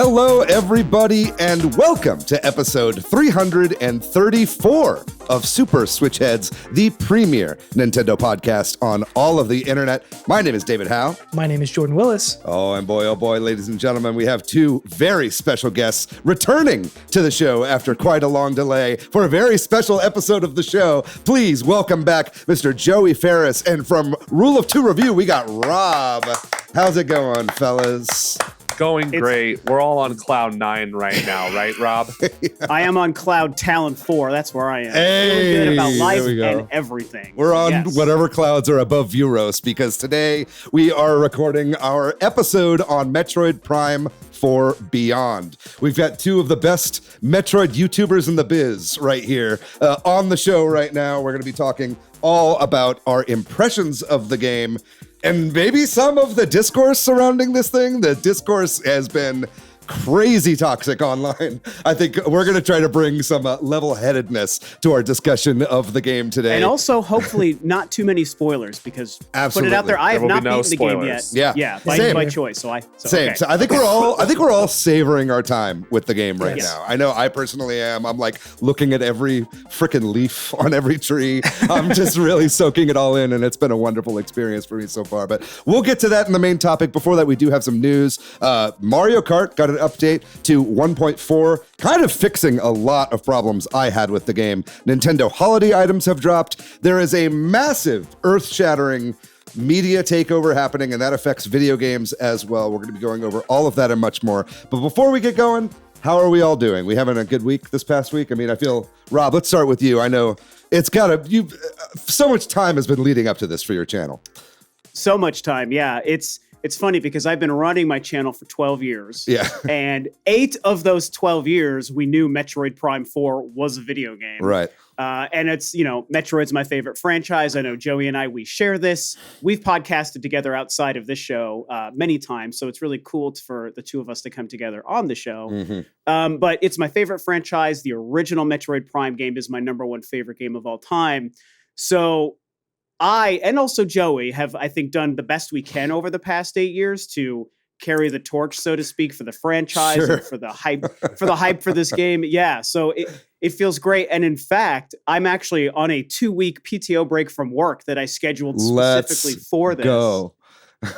Hello, everybody, and welcome to episode 334 of Super Switch Headz, the premier Nintendo podcast on all of the internet. My name is David Howe. My name is Jordan Willis. Oh boy, ladies and gentlemen, we have two very special guests returning to the show after quite a long delay for a very special episode of the show. Please welcome back Mr. Joey Ferris, and from Rule of Two Review, we got Rob. How's it going, fellas? Going great. We're all on cloud 9 right now, right, Rob? I am on cloud talent 4. That's where I am. Hey, feeling good about life there we go. and everything. We're on Yes. whatever clouds are above Euros, because today we are recording our episode on Metroid Prime 4 Beyond. We've got two of the best Metroid YouTubers in the biz right here on the show right now. We're going to be talking all about our impressions of the game and maybe some of the discourse surrounding this thing. The discourse has been crazy toxic online. I think we're going to try to bring some level-headedness to our discussion of the game today. And also, hopefully, not too many spoilers, because Absolutely. put it out there, I have There will not be no beaten the game yet. spoilers. Yeah. by Same. choice. So Same. okay. So I think we're all savoring our time with the game right Yes. now. I know I personally am. I'm like looking at every freaking leaf on every tree. I'm just really soaking it all in, and it's been a wonderful experience for me so far. But we'll get to that in the main topic. Before that, we do have some news. Mario Kart got an update to 1.4, kind of fixing a lot of problems I had with the game. Nintendo holiday items have dropped. There is a massive, earth-shattering media takeover happening, and that affects video games as well. We're going to be going over all of that and much more. But before we get going, how are we all doing? We having a good week this past week? I mean, I feel, Rob, let's start with you. I know it's so much time has been leading up to this for your channel. So much time. Yeah. It's funny because I've been running my channel for 12 years. Yeah. And 8 of those 12 years, we knew Metroid Prime 4 was a video game. Right. And it's, Metroid's my favorite franchise. I know Joey and I, we share this. We've podcasted together outside of this show many times. So it's really cool for the two of us to come together on the show. Mm-hmm. But it's my favorite franchise. The original Metroid Prime game is my number one favorite game of all time. So I, and also Joey, have, I think, done the best we can over the past 8 years to carry the torch, so to speak, for the franchise Sure. and for the hype for this game. Yeah, so it feels great. And in fact, I'm actually on a 2-week PTO break from work that I scheduled specifically for this. Go.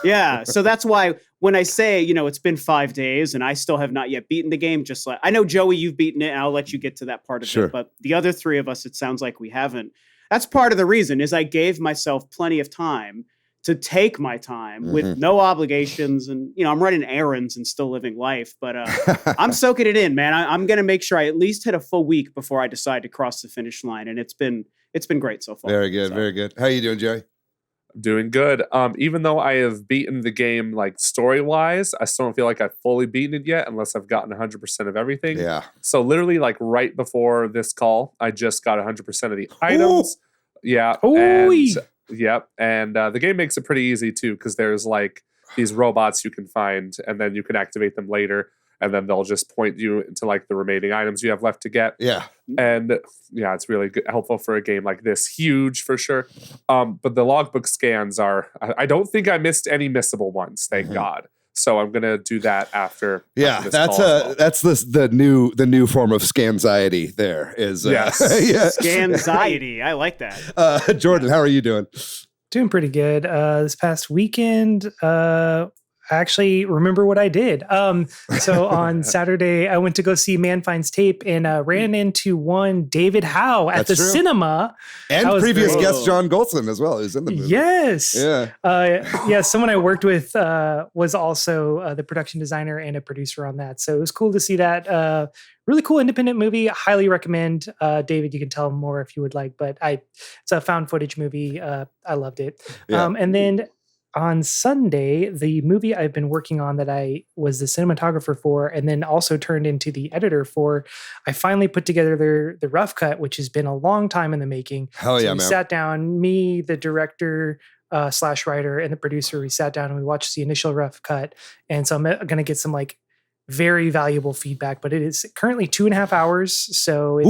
Yeah, so that's why when I say, it's been 5 days and I still have not yet beaten the game, just like, I know, Joey, you've beaten it, and I'll let you get to that part of Sure. it, but the other 3 of us, it sounds like we haven't. That's part of the reason, is I gave myself plenty of time to take my time with no obligations. And, I'm running errands and still living life, but I'm soaking it in, man. I'm going to make sure I at least hit a full week before I decide to cross the finish line. And it's been great so far. Very good, very good. How you doing, Joey? Doing good. Even though I have beaten the game, like story-wise, I still don't feel like I've fully beaten it yet unless I've gotten 100% of everything. Yeah. So literally, like right before this call, I just got 100% of the items. Yeah. And the game makes it pretty easy too, because there's like these robots you can find, and then you can activate them later, and then they'll just point you into like the remaining items you have left to get. Yeah. And yeah, it's really good, helpful for a game like this. Huge for sure. But the logbook scans I don't think I missed any missable ones, thank God. So I'm gonna do that after. Yeah, after this that's call as well. that's the new form of scanxiety. There is Yes. yeah. Scanxiety. I like that. Jordan, how are you doing? Doing pretty good. This past weekend, I actually remember what I did. So on Saturday, I went to go see Man Finds Tape and ran into one David Howe at That's the true. cinema. And That was previous great. guest John Golson as well, who's in the movie. Yes. Yeah. Someone I worked with was also the production designer and a producer on that. So it was cool to see that. Really cool independent movie. Highly recommend. David, you can tell more if you would like, but it's a found footage movie. I loved it. Yeah. And then on Sunday, the movie I've been working on that I was the cinematographer for, and then also turned into the editor for, I finally put together the rough cut, which has been a long time in the making. Hell So yeah, we man. sat down, me, the director / writer, and the producer. We sat down and we watched the initial rough cut. And so I'm going to get some like very valuable feedback, but it is currently 2.5 hours. So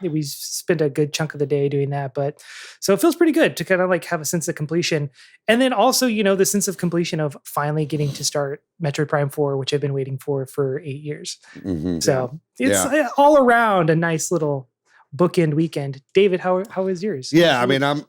we spent a good chunk of the day doing that, but so it feels pretty good to kind of like have a sense of completion. And then also, the sense of completion of finally getting to start Metroid Prime 4, which I've been waiting for 8 years. Mm-hmm. So it's all around a nice little bookend weekend. David, how is yours? Yeah, I mean, I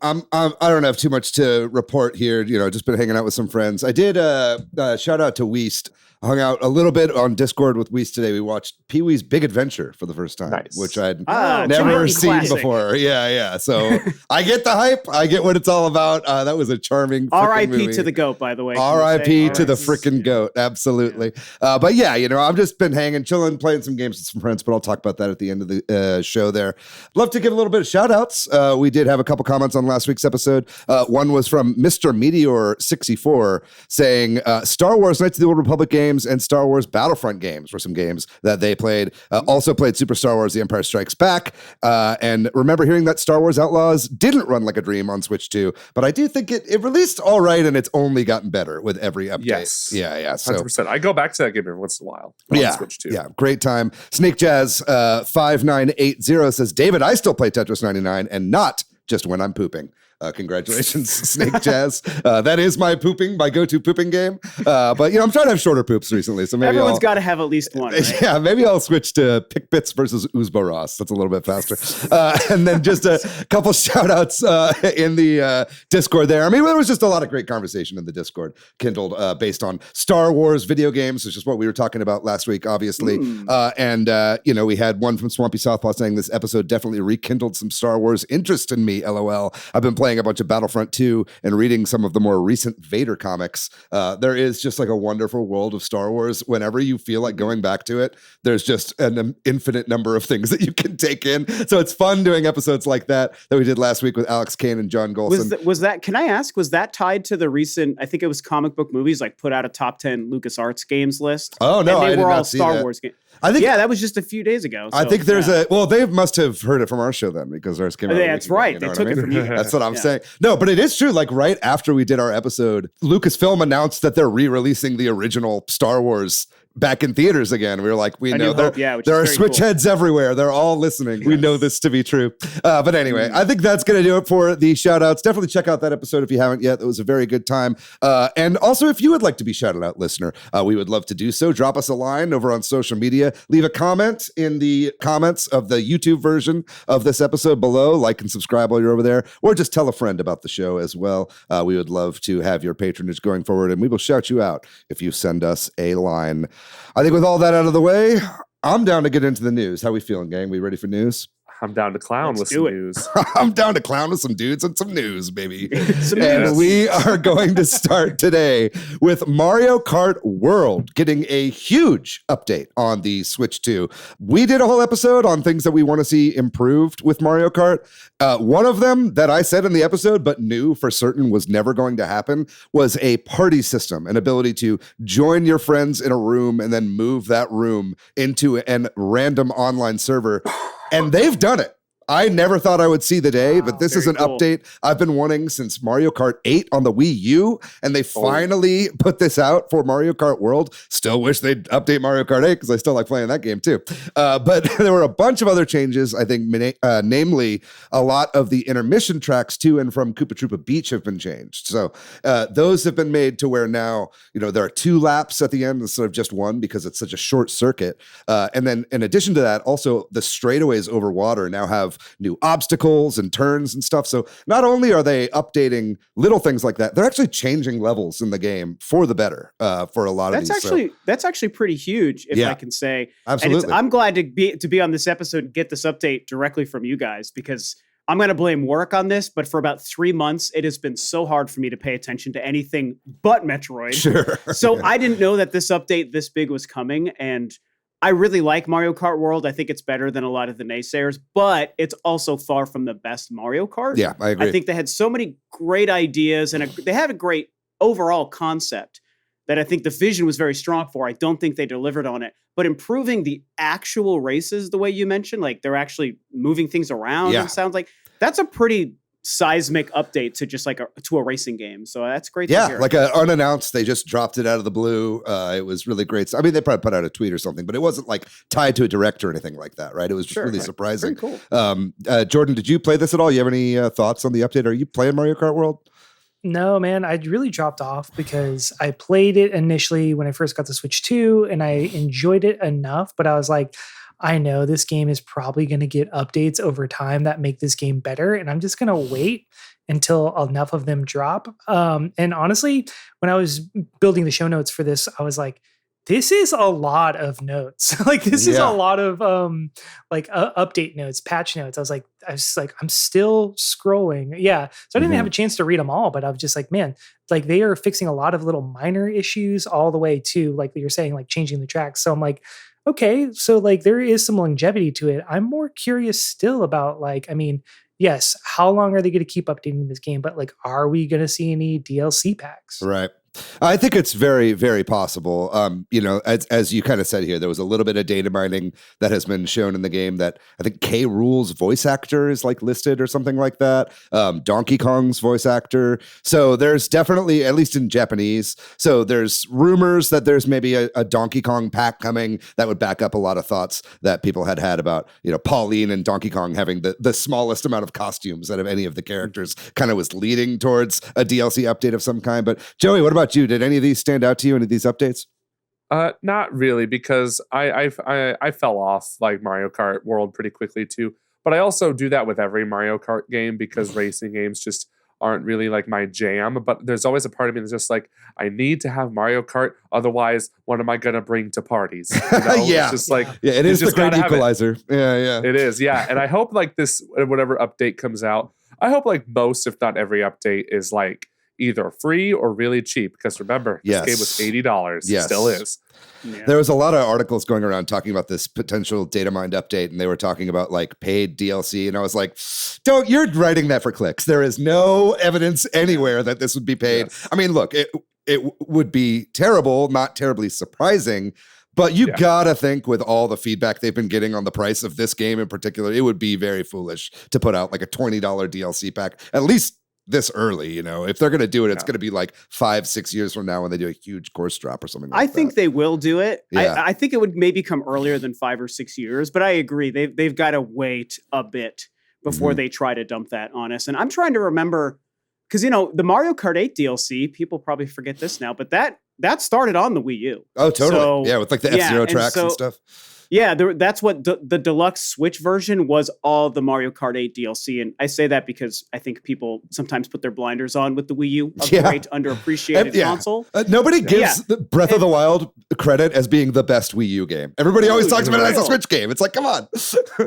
don't have too much to report here. Just been hanging out with some friends. I did shout out to Weast. Hung out a little bit on Discord with Weast today. We watched Pee-wee's Big Adventure for the first time, which I'd never seen before. Yeah. So I get the hype. I get what it's all about. That was a charming R.I.P. to the GOAT, by the way. R.I.P. to the freaking GOAT. Absolutely. Yeah. But yeah, I've just been hanging, chilling, playing some games with some friends, but I'll talk about that at the end of the show there. Love to give a little bit of shout outs. We did have a couple comments on last week's episode. One was from Mr. Meteor 64 saying Star Wars Knights of the Old Republic games and Star Wars Battlefront games were some games that they played. Also played Super Star Wars The Empire Strikes Back. And remember hearing that Star Wars Outlaws didn't run like a dream on Switch 2, but I do think it released all right, and it's only gotten better with every update. Yes. Yeah. So, 100%. I go back to that game every once in a while on Switch 2. Yeah, great time. Snake Jazz 5980 says, David, I still play Tetris 99 and not just when I'm pooping. Congratulations, Snake Jazz. That is my go-to pooping game. But I'm trying to have shorter poops recently, so maybe everyone's got to have at least one. Right? Yeah, maybe I'll switch to Pick Bits versus Uzboros. That's a little bit faster. And then just a couple shout-outs in the Discord there. I mean, there was just a lot of great conversation in the Discord kindled based on Star Wars video games, which is what we were talking about last week, obviously. And we had one from Swampy Southpaw saying this episode definitely rekindled some Star Wars interest in me. LOL. I've been playing a bunch of Battlefront 2 and reading some of the more recent Vader comics. There is just like a wonderful world of Star Wars. Whenever you feel like going back to it, there's just an infinite number of things that you can take in. So it's fun doing episodes like that we did last week with Alex Kane and John Golson. Was that, can I ask, was that tied to the recent, I think it was Comic Book Movies, like put out a top 10 LucasArts games list? Oh, no, and they were did all not see Star that. Wars games. I think, that was just a few days ago. So, I think there's they must have heard it from our show then, because ours came out. That's right. They took it from you. That's what I'm saying. No, but it is true. Like right after we did our episode, Lucasfilm announced that they're re-releasing the original Star Wars back in theaters again. We were like, we know there are Switch Heads everywhere. They're all listening. Yes. We know this to be true. But anyway, I think that's going to do it for the shout outs. Definitely check out that episode if you haven't yet. It was a very good time. And also, if you would like to be shouted out, listener, we would love to do so. Drop us a line over on social media. Leave a comment in the comments of the YouTube version of this episode below. Like and subscribe while you're over there. Or just tell a friend about the show as well. We would love to have your patronage going forward, and we will shout you out if you send us a line. I think with all that out of the way, I'm down to get into the news. How we feeling, gang? We ready for news? I'm down to clown with some news. I'm down to clown with some dudes and some news, baby. And we are going to start today with Mario Kart World getting a huge update on the Switch 2. We did a whole episode on things that we want to see improved with Mario Kart. One of them that I said in the episode, but knew for certain was never going to happen, was a party system, an ability to join your friends in a room and then move that room into a random online server. And they've done it. I never thought I would see the day, but this is an update I've been wanting since Mario Kart 8 on the Wii U, and they finally put this out for Mario Kart World. Still wish they'd update Mario Kart 8 because I still like playing that game too. But there were a bunch of other changes, I think, namely a lot of the intermission tracks to and from Koopa Troopa Beach have been changed. So those have been made to where now, there are 2 laps at the end instead of just 1 because it's such a short circuit. And then in addition to that, also the straightaways over water now have new obstacles and turns and stuff. So not only are they updating little things like that, they're actually changing levels in the game for the better for a lot of these. That's actually pretty huge, if I can say. Absolutely. And I'm glad to be on this episode and get this update directly from you guys, because I'm going to blame work on this, but for about 3 months, it has been so hard for me to pay attention to anything but Metroid. Sure. So I didn't know that this update this big was coming, and I really like Mario Kart World. I think it's better than a lot of the naysayers, but it's also far from the best Mario Kart. Yeah, I agree. I think they had so many great ideas, and they had a great overall concept that I think the vision was very strong for. I don't think they delivered on it. But improving the actual races, the way you mentioned, like they're actually moving things around, it sounds like that's a pretty seismic update to just like to a racing game. So that's great to hear. Like unannounced, they just dropped it out of the blue. It was really great. I mean, they probably put out a tweet or something, but it wasn't like tied to a direct or anything like that, right? It was just really surprising. Very cool. Jordan, did you play this at all? You have any thoughts on the update? Are you playing Mario Kart World? No, man, I really dropped off because I played it initially when I first got the Switch 2 and I enjoyed it enough, but I was like, I know this game is probably going to get updates over time that make this game better, and I'm just going to wait until enough of them drop. And honestly, when I was building the show notes for this, I was like, this is a lot of notes. Like this is a lot of update notes, patch notes. I was like, I'm still scrolling. Yeah. So I didn't have a chance to read them all, but I was just like, man, like they are fixing a lot of little minor issues all the way to, like you're saying, like changing the tracks. So I'm like, okay, so like there is some longevity to it. I'm more curious still about like, I mean, yes, how long are they going to keep updating this game? But like, are we going to see any DLC packs? Right. I think it's very, very possible. As you kind of said here, there was a little bit of data mining that has been shown in the game that I think K. Rool's voice actor is like listed or something like that. Donkey Kong's voice actor. So there's definitely, at least in Japanese, so there's rumors that there's maybe a Donkey Kong pack coming that would back up a lot of thoughts that people had about, Pauline and Donkey Kong having the smallest amount of costumes out of any of the characters, kind of was leading towards a DLC update of some kind. But Joey, what about you? Did any of these stand out to you? Any of these updates? Not really, because I fell off like Mario Kart World pretty quickly too. But I also do that with every Mario Kart game because racing games just aren't really like my jam. But there's always a part of me that's just like, I need to have Mario Kart. Otherwise, what am I going to bring to parties? It's just like, it is the great equalizer. Yeah. It is. Yeah. And I hope like this, whatever update comes out, I hope like most, if not every update is like either free or really cheap, because remember, this game was $80. Yes. It still is. Yeah. There was a lot of articles going around talking about this potential data mined update, and they were talking about like paid DLC, and I was like, you're writing that for clicks. There is no evidence anywhere that this would be paid. Yes. I mean, look, it would be terrible, not terribly surprising, but you gotta think with all the feedback they've been getting on the price of this game in particular, it would be very foolish to put out like a $20 DLC pack, at least this early. If they're going to do it, it's going to be like 5-6 years from now when they do a huge course drop or something like that. I think they will do it. Yeah. I think it would maybe come earlier than 5 or 6 years, but I agree. They've got to wait a bit before they try to dump that on us. And I'm trying to remember, because, the Mario Kart 8 DLC, people probably forget this now, but that started on the Wii U. Oh, totally. So, with like the F-Zero tracks and stuff. Yeah, that's what the deluxe Switch version was, all the Mario Kart 8 DLC. And I say that because I think people sometimes put their blinders on with the Wii U, a great underappreciated console. Nobody gives Breath of the Wild credit as being the best Wii U game. Everybody always talks about it as a Switch game. It's like, come on.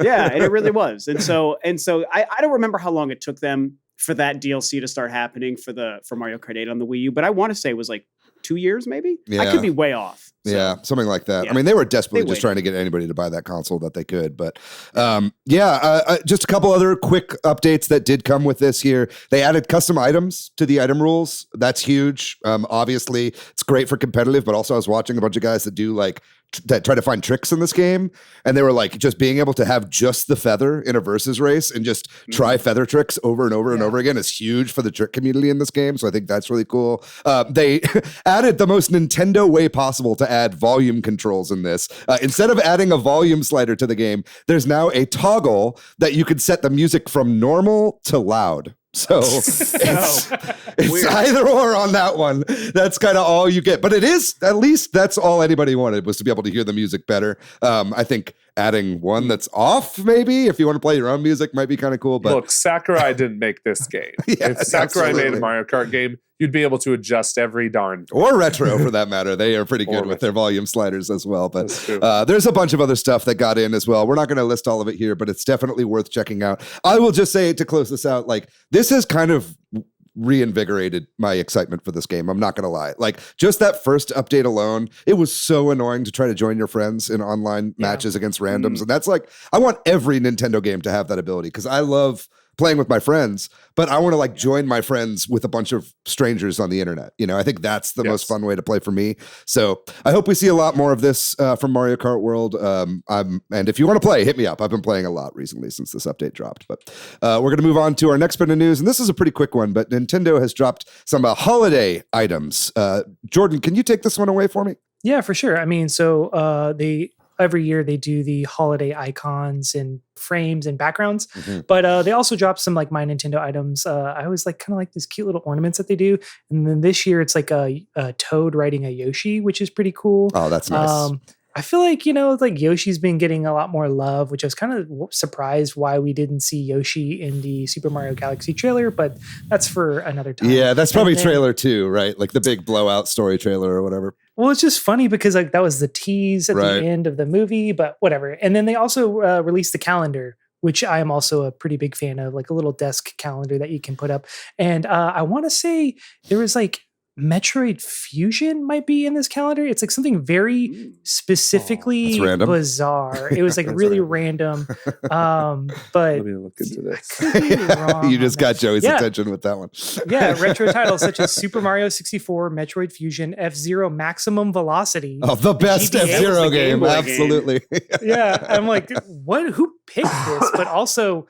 Yeah, and it really was. And so I don't remember how long it took them for that DLC to start happening for Mario Kart 8 on the Wii U, but I want to say it was like 2 years, maybe. Yeah. I could be way off. So. Yeah, something like that. Yeah. I mean, they were desperately just trying to get anybody to buy that console that they could. But just a couple other quick updates that did come with this here. They added custom items to the item rules. That's huge. Obviously, it's great for competitive, but also I was watching a bunch of guys that do like that try to find tricks in this game, and they were like just being able to have just the feather in a versus race and just try feather tricks over and over and over again is huge for the trick community in this game. So I think that's really cool. They added the most Nintendo way possible to add volume controls in this. Instead of adding a volume slider to the game, there's now a toggle that you could set the music from normal to loud. So it's either or on that one. That's kind of all you get. But it is, at least that's all anybody wanted, was to be able to hear the music better. I think adding one that's off, maybe, if you want to play your own music, might be kind of cool. But look, Sakurai didn't make this game. If Sakurai made a Mario Kart game, you'd be able to adjust every darn. Or Retro, for that matter. They are pretty good with their volume sliders as well. But there's a bunch of other stuff that got in as well. We're not going to list all of it here, but it's definitely worth checking out. I will just say, to close this out, like, this has kind of reinvigorated my excitement for this game. I'm not going to lie. Like, just that first update alone, it was so annoying to try to join your friends in online matches against randoms. And that's like, I want every Nintendo game to have that ability, because I love playing with my friends, but I want to like join my friends with a bunch of strangers on the internet. I think that's the most fun way to play for me. So I hope we see a lot more of this from Mario Kart World. And if you want to play, hit me up. I've been playing a lot recently since this update dropped. But we're going to move on to our next bit of news. And this is a pretty quick one, but Nintendo has dropped some holiday items. Jordan, can you take this one away for me? Yeah, for sure. I mean, so every year they do the holiday icons and frames and backgrounds, but they also drop some like My Nintendo items. I always like kind of like these cute little ornaments that they do. And then this year it's like a Toad riding a Yoshi, which is pretty cool. Oh, that's nice. I feel like, like Yoshi's been getting a lot more love, which I was kind of surprised why we didn't see Yoshi in the Super Mario Galaxy trailer, but that's for another time. Yeah, that's probably trailer 2, right? Like the big blowout story trailer or whatever. Well, it's just funny because like that was the tease at the end of the movie, but whatever. And then they also released the calendar, which I am also a pretty big fan of, like a little desk calendar that you can put up. And I want to say there was like Metroid Fusion might be in this calendar. It's like something very specifically bizarre. It was like really random. But let me look into this. I could be wrong. You just got Joey's attention with that one. Yeah, retro titles such as Super Mario 64, Metroid Fusion, F-Zero Maximum Velocity. Oh, the best F-Zero game. Absolutely. Yeah, I'm like, what? Who picked this? But also,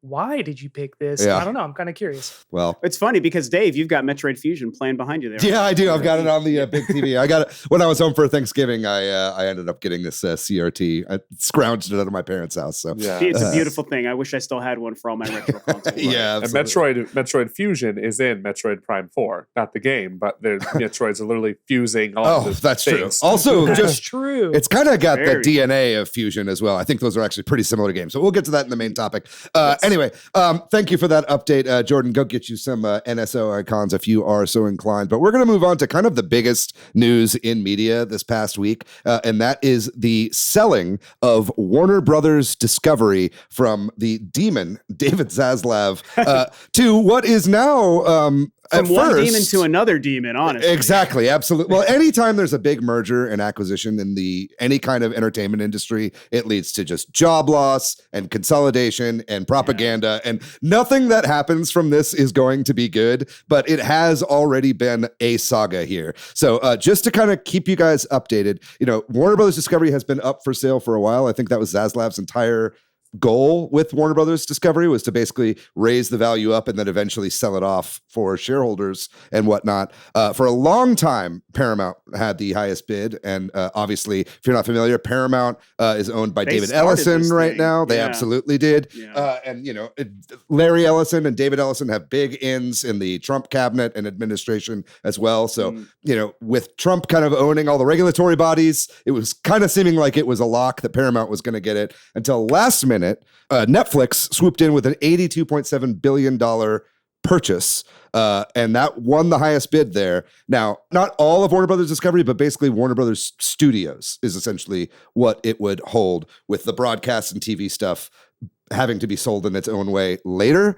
why did you pick this? I don't know. I'm kind of curious. Well, it's funny because Dave, you've got Metroid Fusion playing behind you there. Yeah, I do. I've got it on the big TV. I got it when I was home for Thanksgiving. I ended up getting this CRT. I scrounged it out of my parents' house. So it's a beautiful thing. I wish I still had one for all my retro consoles. Yeah, and Metroid Fusion is in Metroid Prime 4, not the game, but the Metroids are literally fusing all the that's things. True. Also, that's true. It's kind of got the DNA of Fusion as well. I think those are actually pretty similar games. So we'll get to that in the main topic. Anyway, thank you for that update, Jordan. Go get you some NSO icons if you are so inclined. But we're going to move on to kind of the biggest news in media this past week, and that is the selling of Warner Brothers Discovery from the demon, David Zaslav, to what is now... From one demon to another demon, honestly. Exactly, absolutely. Well, anytime there's a big merger and acquisition in any kind of entertainment industry, it leads to just job loss and consolidation and propaganda. And nothing that happens from this is going to be good, but it has already been a saga here. So just to kind of keep you guys updated, Warner Brothers Discovery has been up for sale for a while. I think that was Zaslav's entire goal with Warner Brothers Discovery, was to basically raise the value up and then eventually sell it off for shareholders and whatnot. For a long time, Paramount had the highest bid. And obviously, if you're not familiar, Paramount is owned by David Ellison right now. They absolutely did. Yeah. And, Larry Ellison and David Ellison have big ins in the Trump cabinet and administration as well. So, with Trump kind of owning all the regulatory bodies, it was kind of seeming like it was a lock that Paramount was going to get it until last minute. Netflix swooped in with an $82.7 billion purchase, and that won the highest bid there. Now, not all of Warner Brothers Discovery, but basically Warner Brothers Studios is essentially what it would hold, with the broadcast and TV stuff having to be sold in its own way later.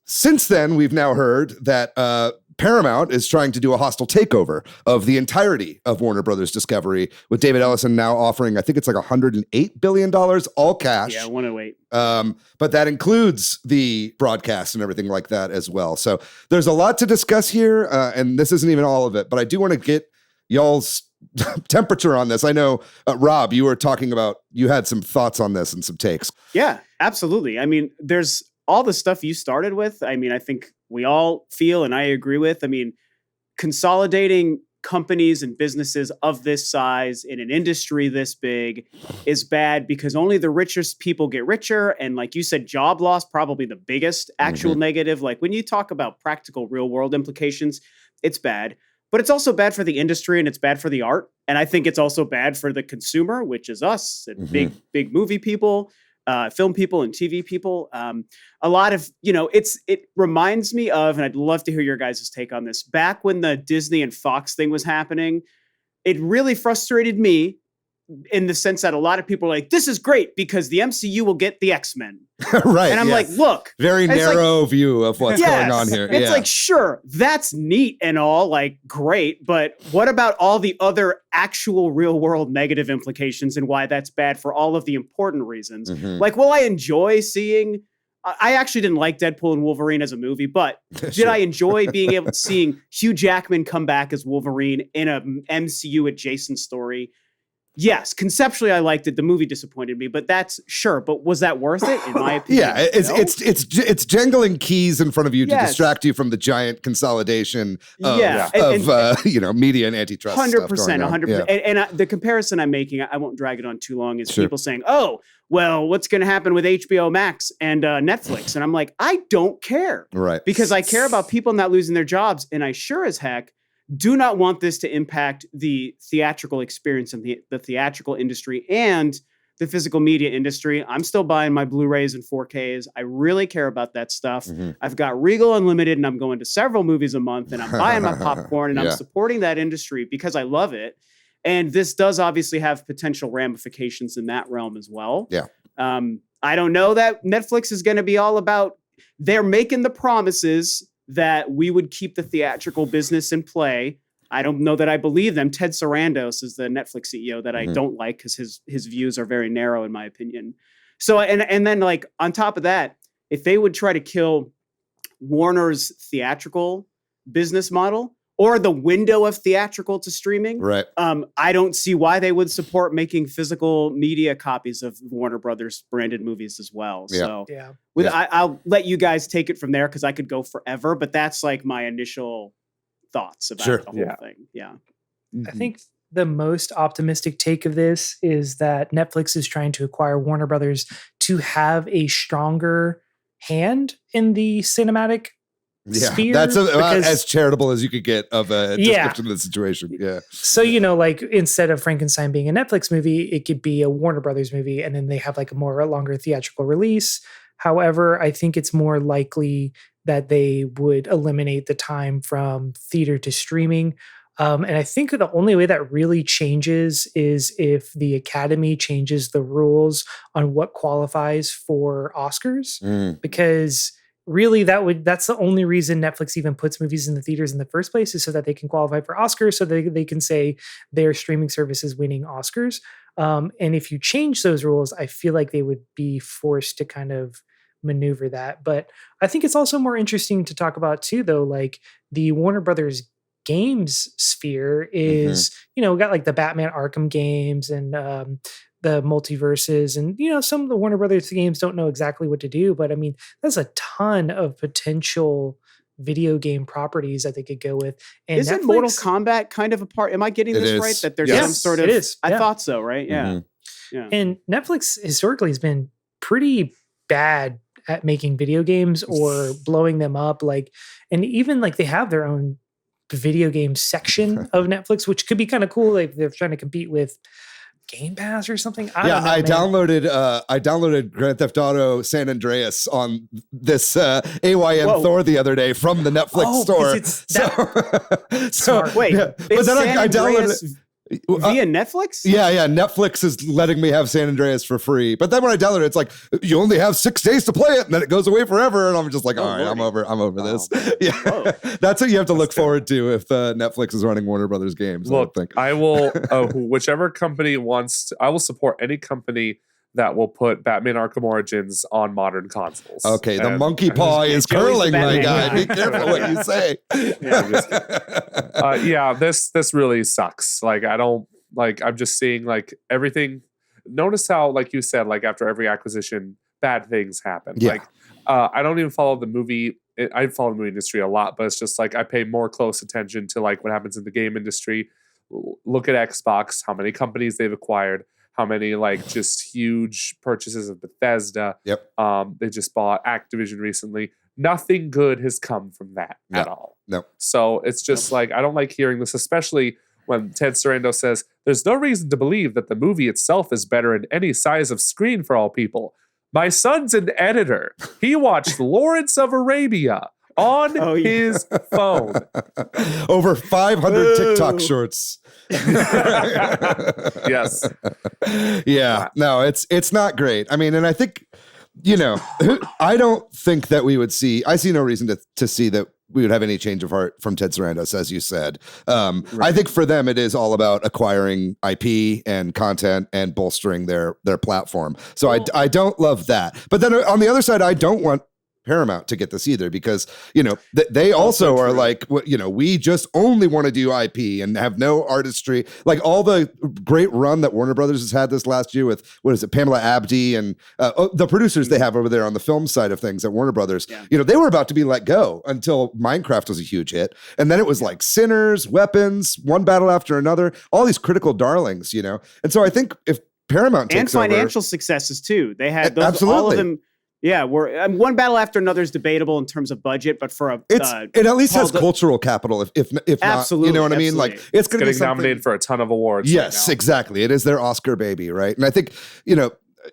Since then, we've now heard that Paramount is trying to do a hostile takeover of the entirety of Warner Brothers Discovery, with David Ellison now offering, I think it's like $108 billion, all cash. Yeah, 108. But that includes the broadcast and everything like that as well. So there's a lot to discuss here, and this isn't even all of it, but I do want to get y'all's temperature on this. I know, Rob, you were talking about, you had some thoughts on this and some takes. Yeah, absolutely. I mean, there's all the stuff you started with. I mean, I think we all feel, and I agree with, consolidating companies and businesses of this size in an industry this big is bad, because only the richest people get richer. And like you said, job loss, probably the biggest actual negative. Like when you talk about practical real world implications, it's bad, but it's also bad for the industry, and it's bad for the art. And I think it's also bad for the consumer, which is us and big movie people, film people and TV people. A lot of, it reminds me of, and I'd love to hear your guys' take on this, back when the Disney and Fox thing was happening, it really frustrated me in the sense that a lot of people are like, this is great because the MCU will get the X-Men. Right. And I'm like, look. Very narrow view of what's going on here. It's like, sure, that's neat and all, like, great. But what about all the other actual real world negative implications and why that's bad for all of the important reasons? Like, will I enjoy seeing I actually didn't like Deadpool and Wolverine as a movie, but did I enjoy being able to seeing Hugh Jackman come back as Wolverine in a MCU adjacent story? Yes, conceptually I liked it. The movie disappointed me, but that's sure. But was that worth it? In my opinion, yeah, it's jangling keys in front of you to distract you from the giant consolidation of media and antitrust. 100%, 100%. And the comparison I'm making, I won't drag it on too long, is people saying, "Oh, well, what's going to happen with HBO Max and Netflix?" And I'm like, I don't care, right? Because I care about people not losing their jobs, and I sure as heck do not want this to impact the theatrical experience and the theatrical industry and the physical media industry. I'm still buying my Blu-rays and 4Ks. I really care about that stuff. I've got Regal Unlimited and I'm going to several movies a month and I'm buying my popcorn and I'm supporting that industry because I love it. And this does obviously have potential ramifications in that realm as well. Yeah. I don't know that Netflix is going to be all about, they're making the promises that we would keep the theatrical business in play. I don't know that I believe them. Ted Sarandos is the Netflix CEO that I don't like because his views are very narrow in my opinion. So, and then like on top of that, if they would try to kill Warner's theatrical business model or the window of theatrical to streaming, right? I don't see why they would support making physical media copies of Warner Brothers branded movies as well. Yeah. So I'll let you guys take it from there because I could go forever, but that's like my initial thoughts about the whole thing. Yeah. I think the most optimistic take of this is that Netflix is trying to acquire Warner Brothers to have a stronger hand in the cinematic sphere. That's about as charitable as you could get of a description of the situation. Yeah. So, like instead of Frankenstein being a Netflix movie, it could be a Warner Brothers movie, and then they have like a longer theatrical release. However, I think it's more likely that they would eliminate the time from theater to streaming. And I think the only way that really changes is if the Academy changes the rules on what qualifies for Oscars, because really that's the only reason Netflix even puts movies in the theaters in the first place, is so that they can qualify for Oscars, so they can say their streaming service is winning Oscars. And if you change those rules, I feel like they would be forced to kind of maneuver that. But I think it's also more interesting to talk about too, though, like the Warner Brothers games sphere is, we got like the Batman Arkham games and the multiverses, and some of the Warner Brothers games don't know exactly what to do, but I mean, there's a ton of potential video game properties that they could go with. And isn't Netflix, Mortal Kombat kind of a part? Am I getting this right? That there's some sort of, I thought so, right? Yeah. Yeah. And Netflix historically has been pretty bad at making video games or blowing them up. And even they have their own video game section of Netflix, which could be kind of cool. Like they're trying to compete with Game Pass or something. I don't know, I downloaded Grand Theft Auto San Andreas on this AYN Thor the other day from the Netflix store. Wait, but then I downloaded it via Netflix. Yeah, Netflix is letting me have San Andreas for free. But then when I download it, it's like you only have 6 days to play it, and then it goes away forever. And I'm just like, all right, I'm over this. Yeah, that's what you have to look forward to if Netflix is running Warner Brothers games. Look, I will whichever company wants to, I will support any company that will put Batman Arkham Origins on modern consoles. Okay, the monkey paw is curling, my guy. Be careful what you say. This really sucks. I'm just seeing everything. Notice how, like you said, after every acquisition, bad things happen. Yeah. I don't even follow the movie. I follow the movie industry a lot, but it's just I pay more close attention to what happens in the game industry. Look at Xbox, how many companies they've acquired. How many just huge purchases of Bethesda. Yep. They just bought Activision recently. Nothing good has come from that at all. No. So it's just I don't like hearing this, especially when Ted Sarandos says there's no reason to believe that the movie itself is better in any size of screen for all people. My son's an editor. He watched Lawrence of Arabia on his phone. Over 500 TikTok shorts. Yes. Yeah. No, it's not great. I mean, and I think, I don't think that we would see, I see no reason to see that we would have any change of heart from Ted Sarandos, as you said. I think for them, it is all about acquiring IP and content and bolstering their platform. So I don't love that. But then on the other side, I don't want Paramount to get this either, because they also are like, we just only want to do IP and have no artistry. Like all the great run that Warner Brothers has had this last year with Pamela Abdi and the producers they have over there on the film side of things at Warner Brothers. Yeah. They were about to be let go until Minecraft was a huge hit, and then it was like Sinners, Weapons, one battle after another, all these critical darlings. And so I think if Paramount takes and financial successumes too, they had those, absolutely. All of them. Yeah, one battle after another is debatable in terms of budget, but for it at least has cultural capital. If absolutely, not, you know what I mean? Like it's going to be nominated for a ton of awards. Yes, exactly. It is their Oscar baby, right? And I think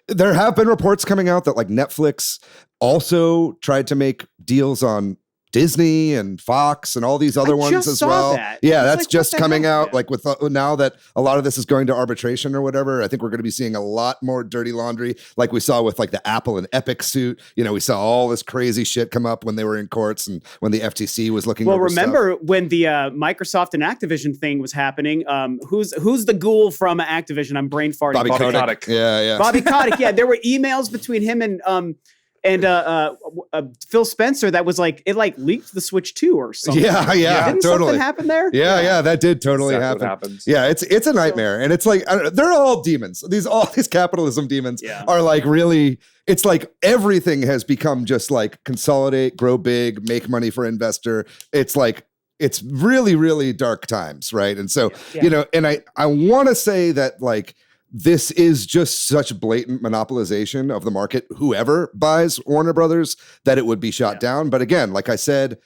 there have been reports coming out that like Netflix also tried to make deals on Disney and Fox and all these other ones as well. Yeah, that's just coming out. Like with now that a lot of this is going to arbitration or whatever, I think we're going to be seeing a lot more dirty laundry, like we saw with like the Apple and Epic suit. We saw all this crazy shit come up when they were in courts and when the FTC was looking. Well, remember when the Microsoft and Activision thing was happening? Who's the ghoul from Activision? I'm brain farting. Bobby Kotick. Yeah. Bobby Kotick. Yeah, there were emails between him and Phil Spencer that was like, it like leaked the Switch 2 or something. Yeah, Didn't totally something happen there? Yeah, that did totally happen. Yeah, it's a nightmare, and it's like they're all demons. All these capitalism demons are like really. It's like everything has become just like consolidate, grow big, make money for investor. It's like it's really, really dark times, right? And so and I want to say that like. This is just such blatant monopolization of the market, whoever buys Warner Brothers, that it would be shot down. But again, like I said,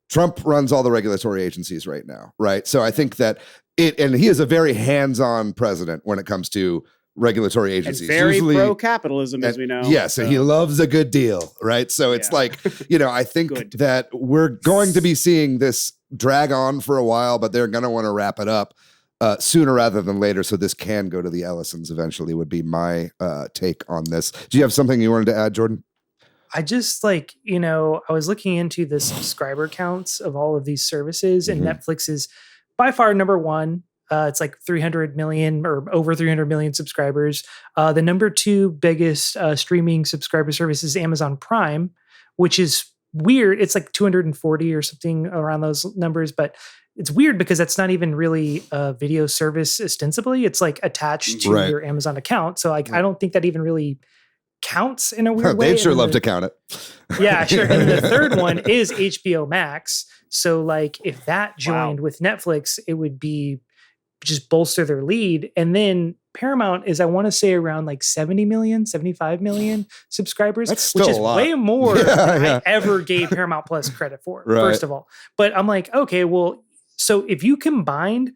Trump runs all the regulatory agencies right now, right? So I think that and he is a very hands-on president when it comes to regulatory agencies. And very pro-capitalism, as we know. Yes, and he loves a good deal, right? So it's like, I think that we're going to be seeing this drag on for a while, but they're going to want to wrap it up. Sooner rather than later, so this can go to the Ellisons eventually, would be my take on this. Do you have something you wanted to add, Jordan? I just I was looking into the subscriber counts of all of these services, and Netflix is by far number one. It's like 300 million or over 300 million subscribers. The number two biggest streaming subscriber service is Amazon Prime, which is weird. It's like 240 or something around those numbers, but it's weird because that's not even really a video service ostensibly. It's like attached to your Amazon account. So like, I don't think that even really counts in a weird way. They'd sure love to count it. Yeah, sure. And the third one is HBO Max. So like if that joined with Netflix, it would be just bolster their lead. And then Paramount is, I want to say, around like 70 million, 75 million subscribers, which is way more than I ever gave Paramount Plus credit for, first of all. But I'm like, okay, well, so if you combined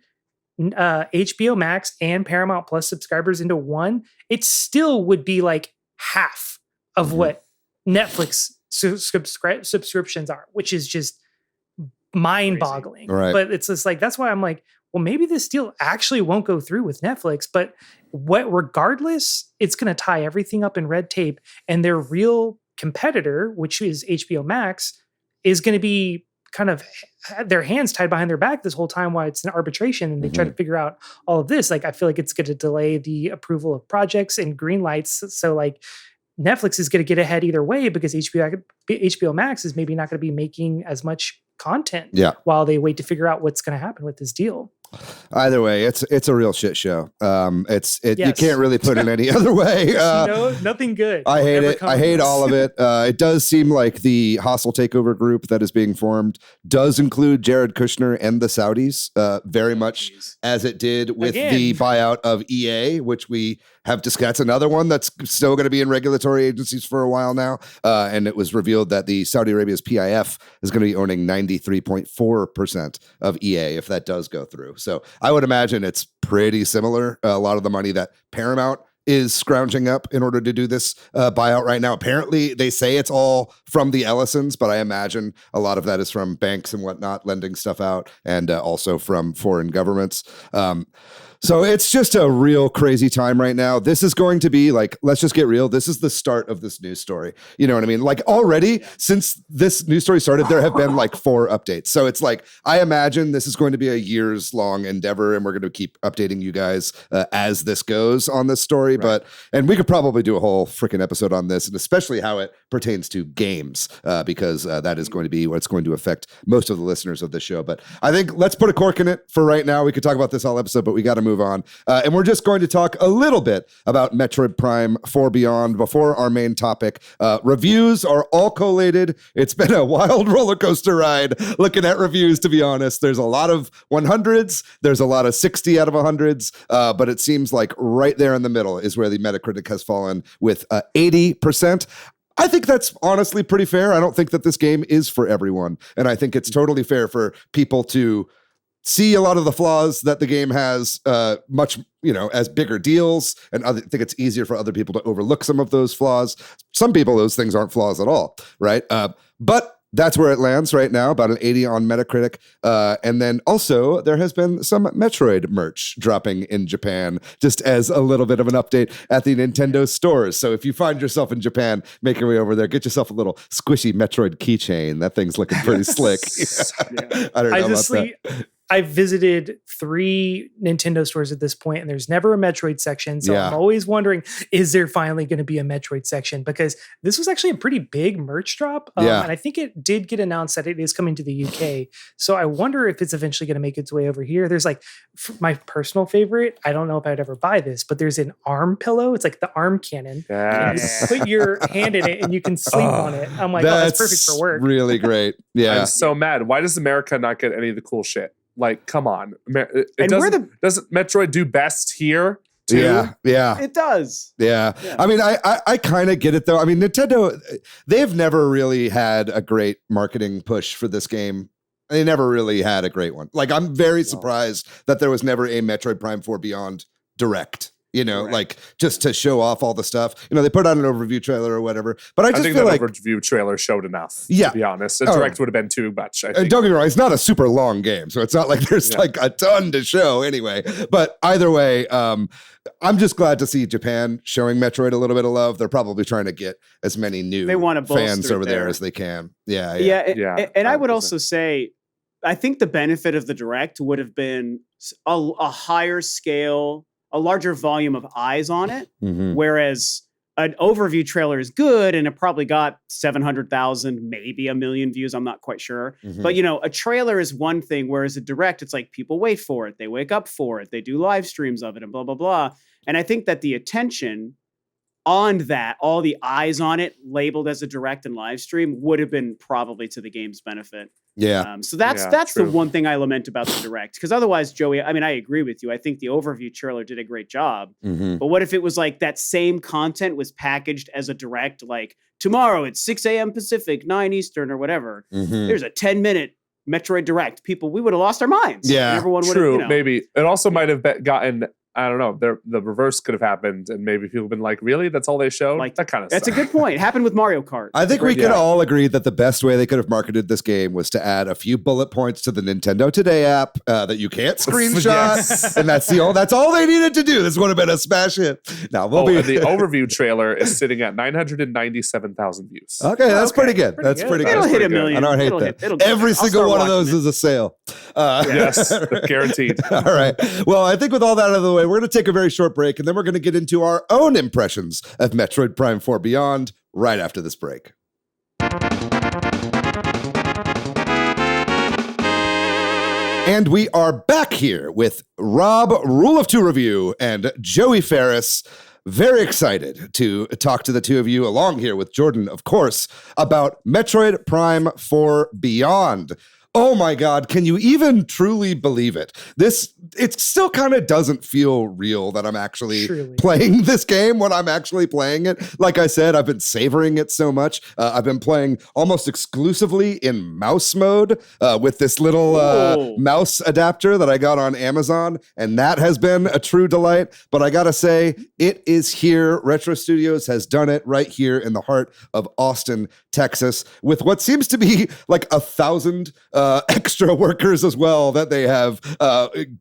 HBO Max and Paramount Plus subscribers into one, it still would be like half of what Netflix subscriptions are, which is just mind-boggling. Right. But it's just like, that's why I'm like, well, maybe this deal actually won't go through with Netflix, but regardless, it's going to tie everything up in red tape, and their real competitor, which is HBO Max, is going to be kind of their hands tied behind their back this whole time while it's an arbitration and they try to figure out all of this. Like, I feel like it's going to delay the approval of projects and green lights. So like Netflix is going to get ahead either way, because HBO Max is maybe not going to be making as much content while they wait to figure out what's going to happen with this deal. Either way, it's a real shit show. You can't really put it any other way. Nothing good. I hate it. I hate all of it. It does seem like the hostile takeover group that is being formed does include Jared Kushner and the Saudis, very much as it did with the buyout of EA, which we have discussed. That's another one that's still going to be in regulatory agencies for a while now. And it was revealed that the Saudi Arabia's PIF is going to be owning 93.4% of EA if that does go through. So I would imagine it's pretty similar. A lot of the money that Paramount is scrounging up in order to do this buyout right now. Apparently, they say it's all from the Ellisons, but I imagine a lot of that is from banks and whatnot lending stuff out, and also from foreign governments. So it's just a real crazy time right now. This is going to be like, let's just get real. This is the start of this news story. You know what I mean? Like already since this news story started, there have been like 4 updates. So it's like, I imagine this is going to be a years long endeavor, and we're going to keep updating you guys as this goes on this story. Right. And we could probably do a whole freaking episode on this, and especially how it pertains to games, because that is going to be what's going to affect most of the listeners of the show. But I think let's put a cork in it for right now. We could talk about this all episode, but we got to move on. And we're just going to talk a little bit about Metroid Prime 4 Beyond before our main topic. Reviews are all collated. It's been a wild roller coaster ride looking at reviews, to be honest. There's a lot of 100s. There's a lot of 60 out of 100s. But it seems like right there in the middle is where the Metacritic has fallen with 80%. I think that's honestly pretty fair. I don't think that this game is for everyone. And I think it's totally fair for people to see a lot of the flaws that the game has, much, as bigger deals. And I think it's easier for other people to overlook some of those flaws. Some people, those things aren't flaws at all, right? But that's where it lands right now, about an 80 on Metacritic. And then also there has been some Metroid merch dropping in Japan, just as a little bit of an update at the Nintendo stores. So if you find yourself in Japan, make your way over there, get yourself a little squishy Metroid keychain. That thing's looking pretty slick. I don't know about that. I've visited 3 Nintendo stores at this point, and there's never a Metroid section. So I'm always wondering, is there finally going to be a Metroid section? Because this was actually a pretty big merch drop. And I think it did get announced that it is coming to the UK. So I wonder if it's eventually going to make its way over here. There's like my personal favorite. I don't know if I'd ever buy this, but there's an arm pillow. It's like the arm cannon. Yes. You put your hand in it and you can sleep on it. I'm like, that's perfect for work. Really great. Yeah. I'm so mad. Why does America not get any of the cool shit? Like, come on. Doesn't Metroid do best here, too? Yeah. It does. Yeah. I mean, I kind of get it, though. I mean, Nintendo, they've never really had a great marketing push for this game. They never really had a great one. Like, I'm very surprised that there was never a Metroid Prime 4 Beyond Direct. Like just to show off all the stuff. They put out an overview trailer or whatever. But I think feel that overview trailer showed enough, to be honest. A direct would have been too much, I think. And don't get me wrong, it's not a super long game, so it's not like there's like a ton to show anyway. But either way, I'm just glad to see Japan showing Metroid a little bit of love. They're probably trying to get as many new fans over there as they can. And I would also say, I think the benefit of the Direct would have been a higher scale, a larger volume of eyes on it, whereas an overview trailer is good and it probably got 700,000, maybe 1 million views. I'm not quite sure. But, a trailer is one thing, whereas a Direct, it's like people wait for it. They wake up for it. They do live streams of it and blah, blah, blah. And I think that the attention on that, all the eyes on it labeled as a Direct and live stream would have been probably to the game's benefit. So that's the one thing I lament about the Direct. Because otherwise, Joey, I mean, I agree with you. I think the overview trailer did a great job. But what if it was like that same content was packaged as a Direct, like tomorrow at 6 a.m. Pacific, 9 Eastern or whatever. There's a 10-minute Metroid Direct. People, we would have lost our minds. Yeah, everyone would have, maybe. It also might have gotten... I don't know. The reverse could have happened, and maybe people have been like, "Really? That's all they showed?" Like that kind of. That's stuff. A good point. It happened with Mario Kart. I think we could all agree that the best way they could have marketed this game was to add a few bullet points to the Nintendo Today app that you can't screenshot, and that's all they needed to do. This would have been a smash hit. Now the overview trailer is sitting at 997,000 views. Okay, that's pretty good. That's pretty good. It'll hit 1 million. I don't hate that. Every single one of those is a sale. Yes, guaranteed. All right. Well, I think with all that out of the way, we're going to take a very short break, and then we're going to get into our own impressions of Metroid Prime 4 Beyond right after this break. And we are back here with Rob, Rule of Two Review, and Joey Ferris. Very excited to talk to the two of you, along here with Jordan, of course, about Metroid Prime 4 Beyond. Oh my God, can you even truly believe it? It still kind of doesn't feel real that I'm actually playing this game when I'm actually playing it. Like I said, I've been savoring it so much. I've been playing almost exclusively in mouse mode with this little mouse adapter that I got on Amazon, and that has been a true delight. But I gotta say, it is here. Retro Studios has done it right here in the heart of Austin, Texas, with what seems to be like 1,000 extra workers as well that they have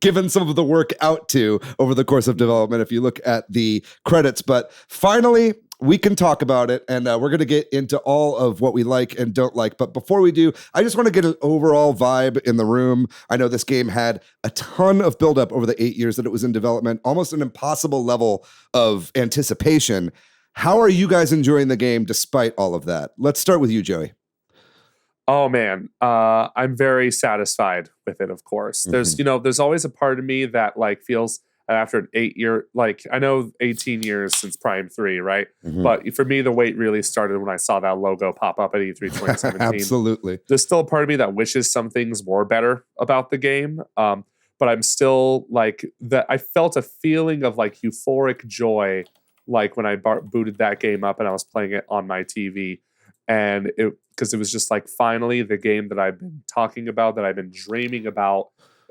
given some of the work out to over the course of development, if you look at the credits. But finally, we can talk about it, and we're going to get into all of what we like and don't like. But before we do, I just want to get an overall vibe in the room. I know this game had a ton of buildup over the 8 years that it was in development, almost an impossible level of anticipation. How are you guys enjoying the game despite all of that? Let's start with you, Joey. Oh man, I'm very satisfied with it. Of course, there's always a part of me that like feels after an 8 year, like I know 18 years since Prime 3, right? But for me, the wait really started when I saw that logo pop up at E3 2017. Absolutely. There's still a part of me that wishes some things were better about the game. But I'm still like that. I felt a feeling of like euphoric joy, like when I booted that game up and I was playing it on my TV, and because it was just like finally the game that I've been talking about, that I've been dreaming about,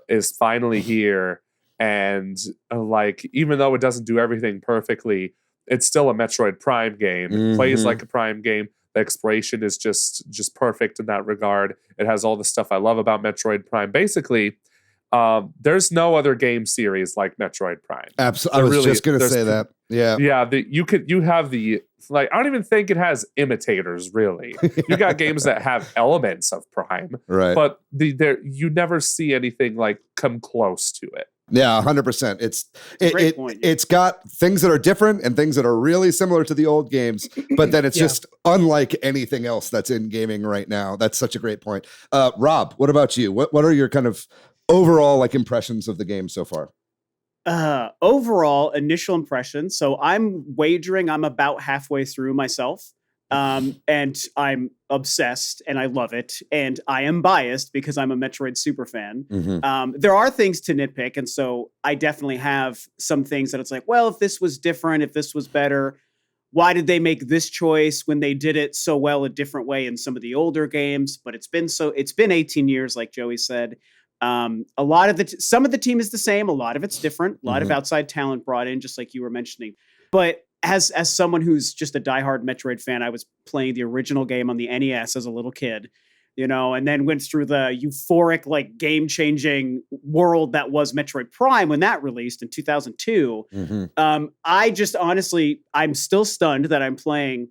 is finally here. And like, even though it doesn't do everything perfectly, it's still a Metroid Prime game. It plays like a Prime game. The exploration is just perfect in that regard. It has all the stuff I love about Metroid Prime. Basically, there's no other game series like Metroid Prime. Absolutely. I was just going to say that. Yeah. Yeah. You have the, like, I don't even think it has imitators, really. You got games that have elements of Prime, right? But you never see anything like come close to it. Yeah, 100%. It's got things that are different and things that are really similar to the old games, but then it's just unlike anything else that's in gaming right now. That's such a great point. Rob, what about you? What are your kind of overall like impressions of the game so far? Overall initial impressions. So I'm wagering I'm about halfway through myself. And I'm obsessed and I love it. And I am biased because I'm a Metroid super fan. There are things to nitpick. And so I definitely have some things that it's like, well, if this was different, if this was better, why did they make this choice when they did it so well a different way in some of the older games? But it's been 18 years, like Joey said. A lot of some of the team is the same. A lot of it's different. A lot of outside talent brought in, just like you were mentioning. But as someone who's just a diehard Metroid fan, I was playing the original game on the NES as a little kid, and then went through the euphoric, like game-changing world that was Metroid Prime when that released in 2002. I just honestly, I'm still stunned that I'm playing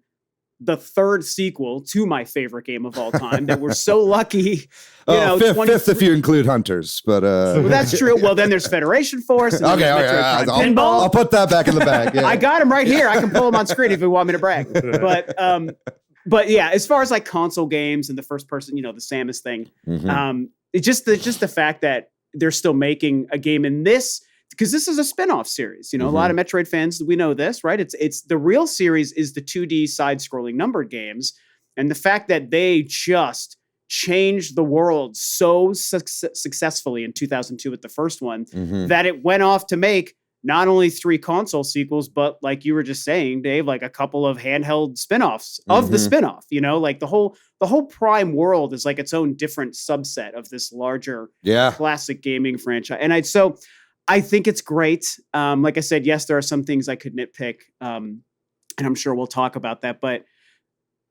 the third sequel to my favorite game of all time, that we're so lucky. Fifth if you include Hunters, but well, that's true. Well, then there's Federation Force. And I'll put that back in the bag. Yeah. I got him right here. I can pull him on screen if you want me to brag. But yeah, as far as like console games and the first person, the Samus thing, it's just the fact that they're still making a game in this. Because this is a spin-off series. A lot of Metroid fans, we know this, right? It's the real series is the 2D side-scrolling numbered games. And the fact that they just changed the world so successfully in 2002 with the first one, that it went off to make not only 3 console sequels, but like you were just saying, Dave, like a couple of handheld spin-offs of the spin-off. Like the whole Prime world is like its own different subset of this larger classic gaming franchise. And I think it's great. Like I said, yes, there are some things I could nitpick, and I'm sure we'll talk about that. But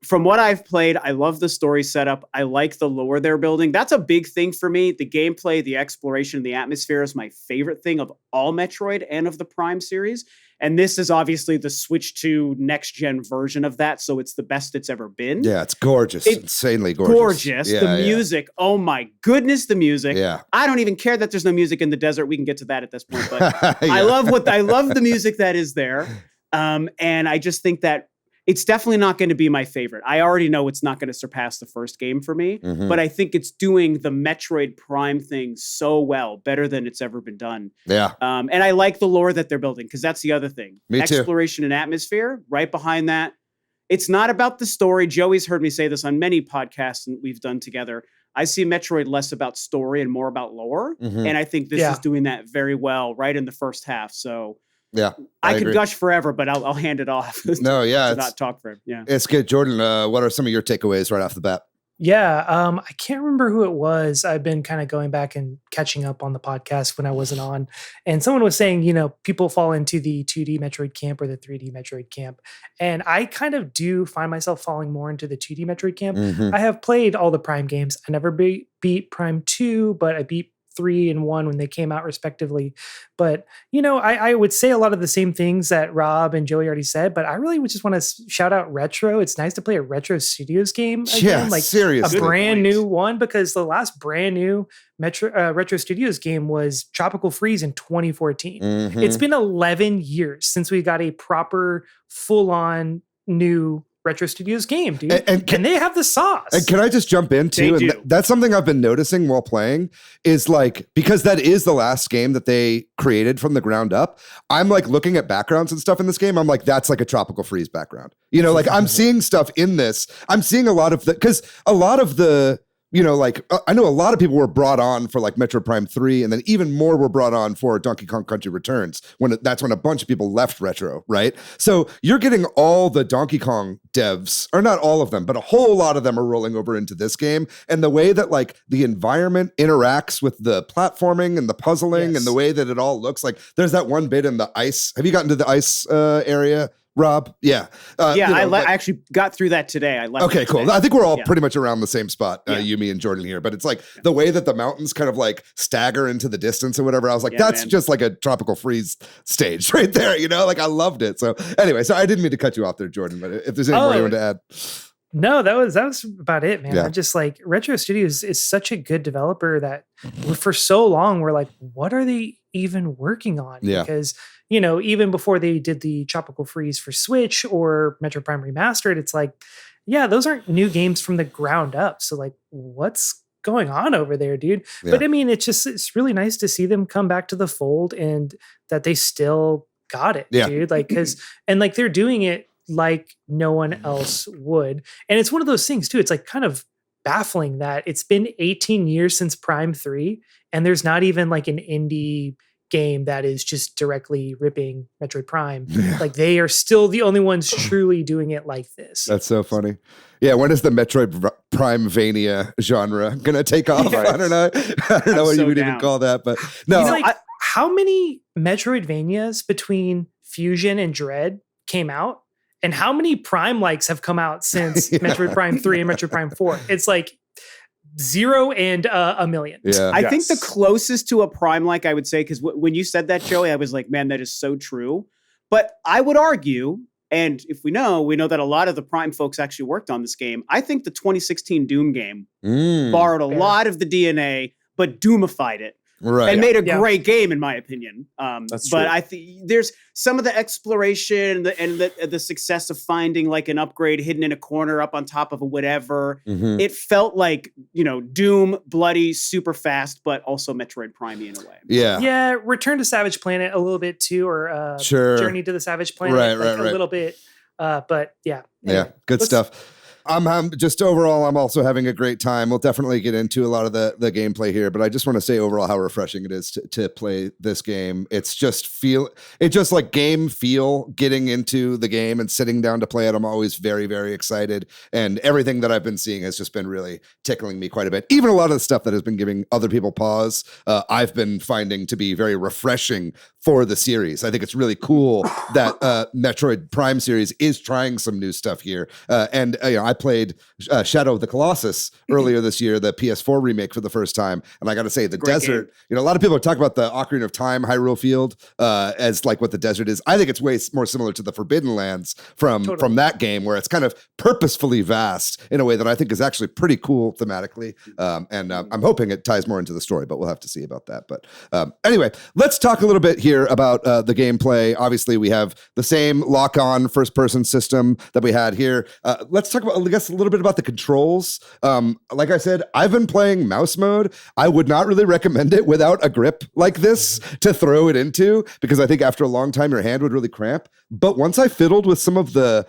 from what I've played, I love the story setup. I like the lore they're building. That's a big thing for me. The gameplay, the exploration, the atmosphere is my favorite thing of all Metroid and of the Prime series. And this is obviously the Switch 2 next-gen version of that, so it's the best it's ever been. Yeah, it's gorgeous. It's insanely gorgeous. Gorgeous. Yeah, the music, oh my goodness, the music. Yeah. I don't even care that there's no music in the desert. We can get to that at this point. But I love the music that is there. And I just think that it's definitely not going to be my favorite. I already know it's not going to surpass the first game for me, but I think it's doing the Metroid Prime thing so well, better than it's ever been done. Yeah. And I like the lore that they're building, because that's the other thing. Me too. Exploration and atmosphere, right behind that. it's not about the story. Joey's heard me say this on many podcasts we've done together. I see Metroid less about story and more about lore. And I think this is doing that very well right in the first half. So yeah, I could gush forever, but I'll hand it off. To not talk for him. Yeah, it's good. Jordan, what are some of your takeaways right off the bat? Yeah, I can't remember who it was. I've been kind of going back and catching up on the podcast when I wasn't on. And someone was saying, people fall into the 2D Metroid camp or the 3D Metroid camp. And I kind of do find myself falling more into the 2D Metroid camp. I have played all the Prime games. I never beat Prime 2, but I beat 3 and 1 when they came out respectively. But, I would say a lot of the same things that Rob and Joey already said, but I really would just want to shout out Retro. It's nice to play a Retro Studios game again, seriously. A brand new one, because the last brand new Retro Studios game was Tropical Freeze in 2014. It's been 11 years since we got a proper full-on new Retro Studios game, dude. And they have the sauce. And can I just jump in too? And that's something I've been noticing while playing is because that is the last game that they created from the ground up. I'm looking at backgrounds and stuff in this game. I'm that's like a Tropical Freeze background. I'm seeing stuff in this. I'm seeing a lot of because a lot of the I know a lot of people were brought on for Metroid Prime 3, and then even more were brought on for Donkey Kong Country Returns, that's when a bunch of people left Retro, right? So you're getting all the Donkey Kong devs, or not all of them, but a whole lot of them are rolling over into this game. And the way that the environment interacts with the platforming and the puzzling and the way that it all looks there's that one bit in the ice. Have you gotten to the ice area, Rob? Yeah. I actually got through that today. I left. Okay, cool. I think we're all pretty much around the same spot, you, me, and Jordan here. But it's the way that the mountains kind of stagger into the distance or whatever. I was that's just a Tropical Freeze stage right there, I loved it. So anyway, so I didn't mean to cut you off there, Jordan, but if there's any more you want to add. No, that was about it, man. I'm just Retro Studios is such a good developer that for so long we're what are they even working on? Because even before they did the Tropical Freeze for Switch or Metroid Prime Remastered, it's those aren't new games from the ground up. So what's going on over there, dude? But I mean, it's really nice to see them come back to the fold and that they still got it, dude. They're doing it like no one else would. And it's one of those things too. It's kind of baffling that it's been 18 years since Prime 3 and there's not even an indie game that is just directly ripping Metroid Prime. They are still the only ones truly doing it like this. That's so funny. Yeah, when is the Metroid Prime-vania genre gonna take off? Right. I don't know what you would even call that, but no. How many Metroidvanias between Fusion and Dread came out? And how many Prime likes have come out since Metroid Prime 3 and Metroid Prime 4? It's 0 and a million. Yeah. I think the closest to a Prime like I would say, because when you said that, Joey, I was man, that is so true. But I would argue, and if we know that a lot of the Prime folks actually worked on this game. I think the 2016 Doom game borrowed a lot of the DNA, but Doomified it. Right. And made a great game, in my opinion. That's true. But I think there's some of the exploration and the success of finding an upgrade hidden in a corner up on top of a whatever. It felt Doom, bloody, super fast, but also Metroid Prime-y in a way. Yeah. Yeah. Return to Savage Planet a little bit too, or Journey to the Savage Planet. Right. A little bit. But yeah. Anyway, good stuff. I'm just overall, I'm also having a great time. We'll definitely get into a lot of the gameplay here, but I just want to say overall how refreshing it is to play this game. It's just game feel, getting into the game and sitting down to play it. I'm always very, very excited. And everything that I've been seeing has just been really tickling me quite a bit. Even a lot of the stuff that has been giving other people pause, I've been finding to be very refreshing for the series. I think it's really cool that Metroid Prime series is trying some new stuff here. I played Shadow of the Colossus earlier this year, the PS4 remake for the first time. And I got to say, the desert, a lot of people are talking about the Ocarina of Time, Hyrule Field, as what the desert is. I think it's way more similar to the Forbidden Lands from that game, where it's kind of purposefully vast in a way that I think is actually pretty cool thematically. I'm hoping it ties more into the story, but we'll have to see about that. But anyway, let's talk a little bit here about the gameplay. Obviously, we have the same lock-on first-person system that we had here. Let's talk about, I guess, a little bit about the controls. Like I said, I've been playing mouse mode. I would not really recommend it without a grip like this to throw it into, because I think after a long time, your hand would really cramp. But once I fiddled with some of the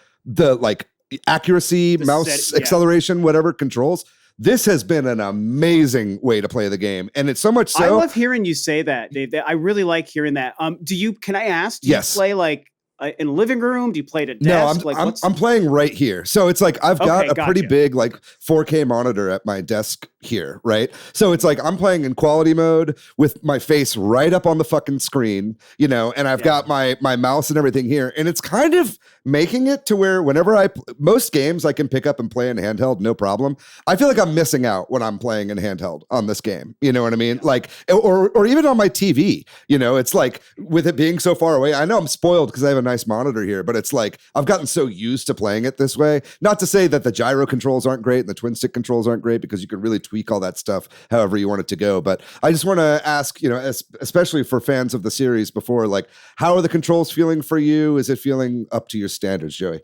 accuracy, mouse acceleration, whatever controls. This has been an amazing way to play the game, and it's so much so. I love hearing you say that, Dave. I really like hearing that. Can I ask? Do you play like in a living room? Do you play at a desk? No, I'm playing right here. So it's like I've got a pretty big like 4K monitor at my desk here, right? So it's like I'm playing in quality mode with my face right up on the fucking screen, you know, and I've got my mouse and everything here, and it's kind of making it to where whenever most games I can pick up and play in handheld, no problem. I feel like I'm missing out when I'm playing in handheld on this game. You know what I mean? Like, or even on my TV, you know, it's like with it being so far away, I know I'm spoiled because I have a nice monitor here, but it's like I've gotten so used to playing it this way. Not to say that the gyro controls aren't great and the twin stick controls aren't great, because you can really tweak all that stuff however you want it to go. But I just want to ask, you know, especially for fans of the series before, like, how are the controls feeling for you? Is it feeling up to your standards, Joey?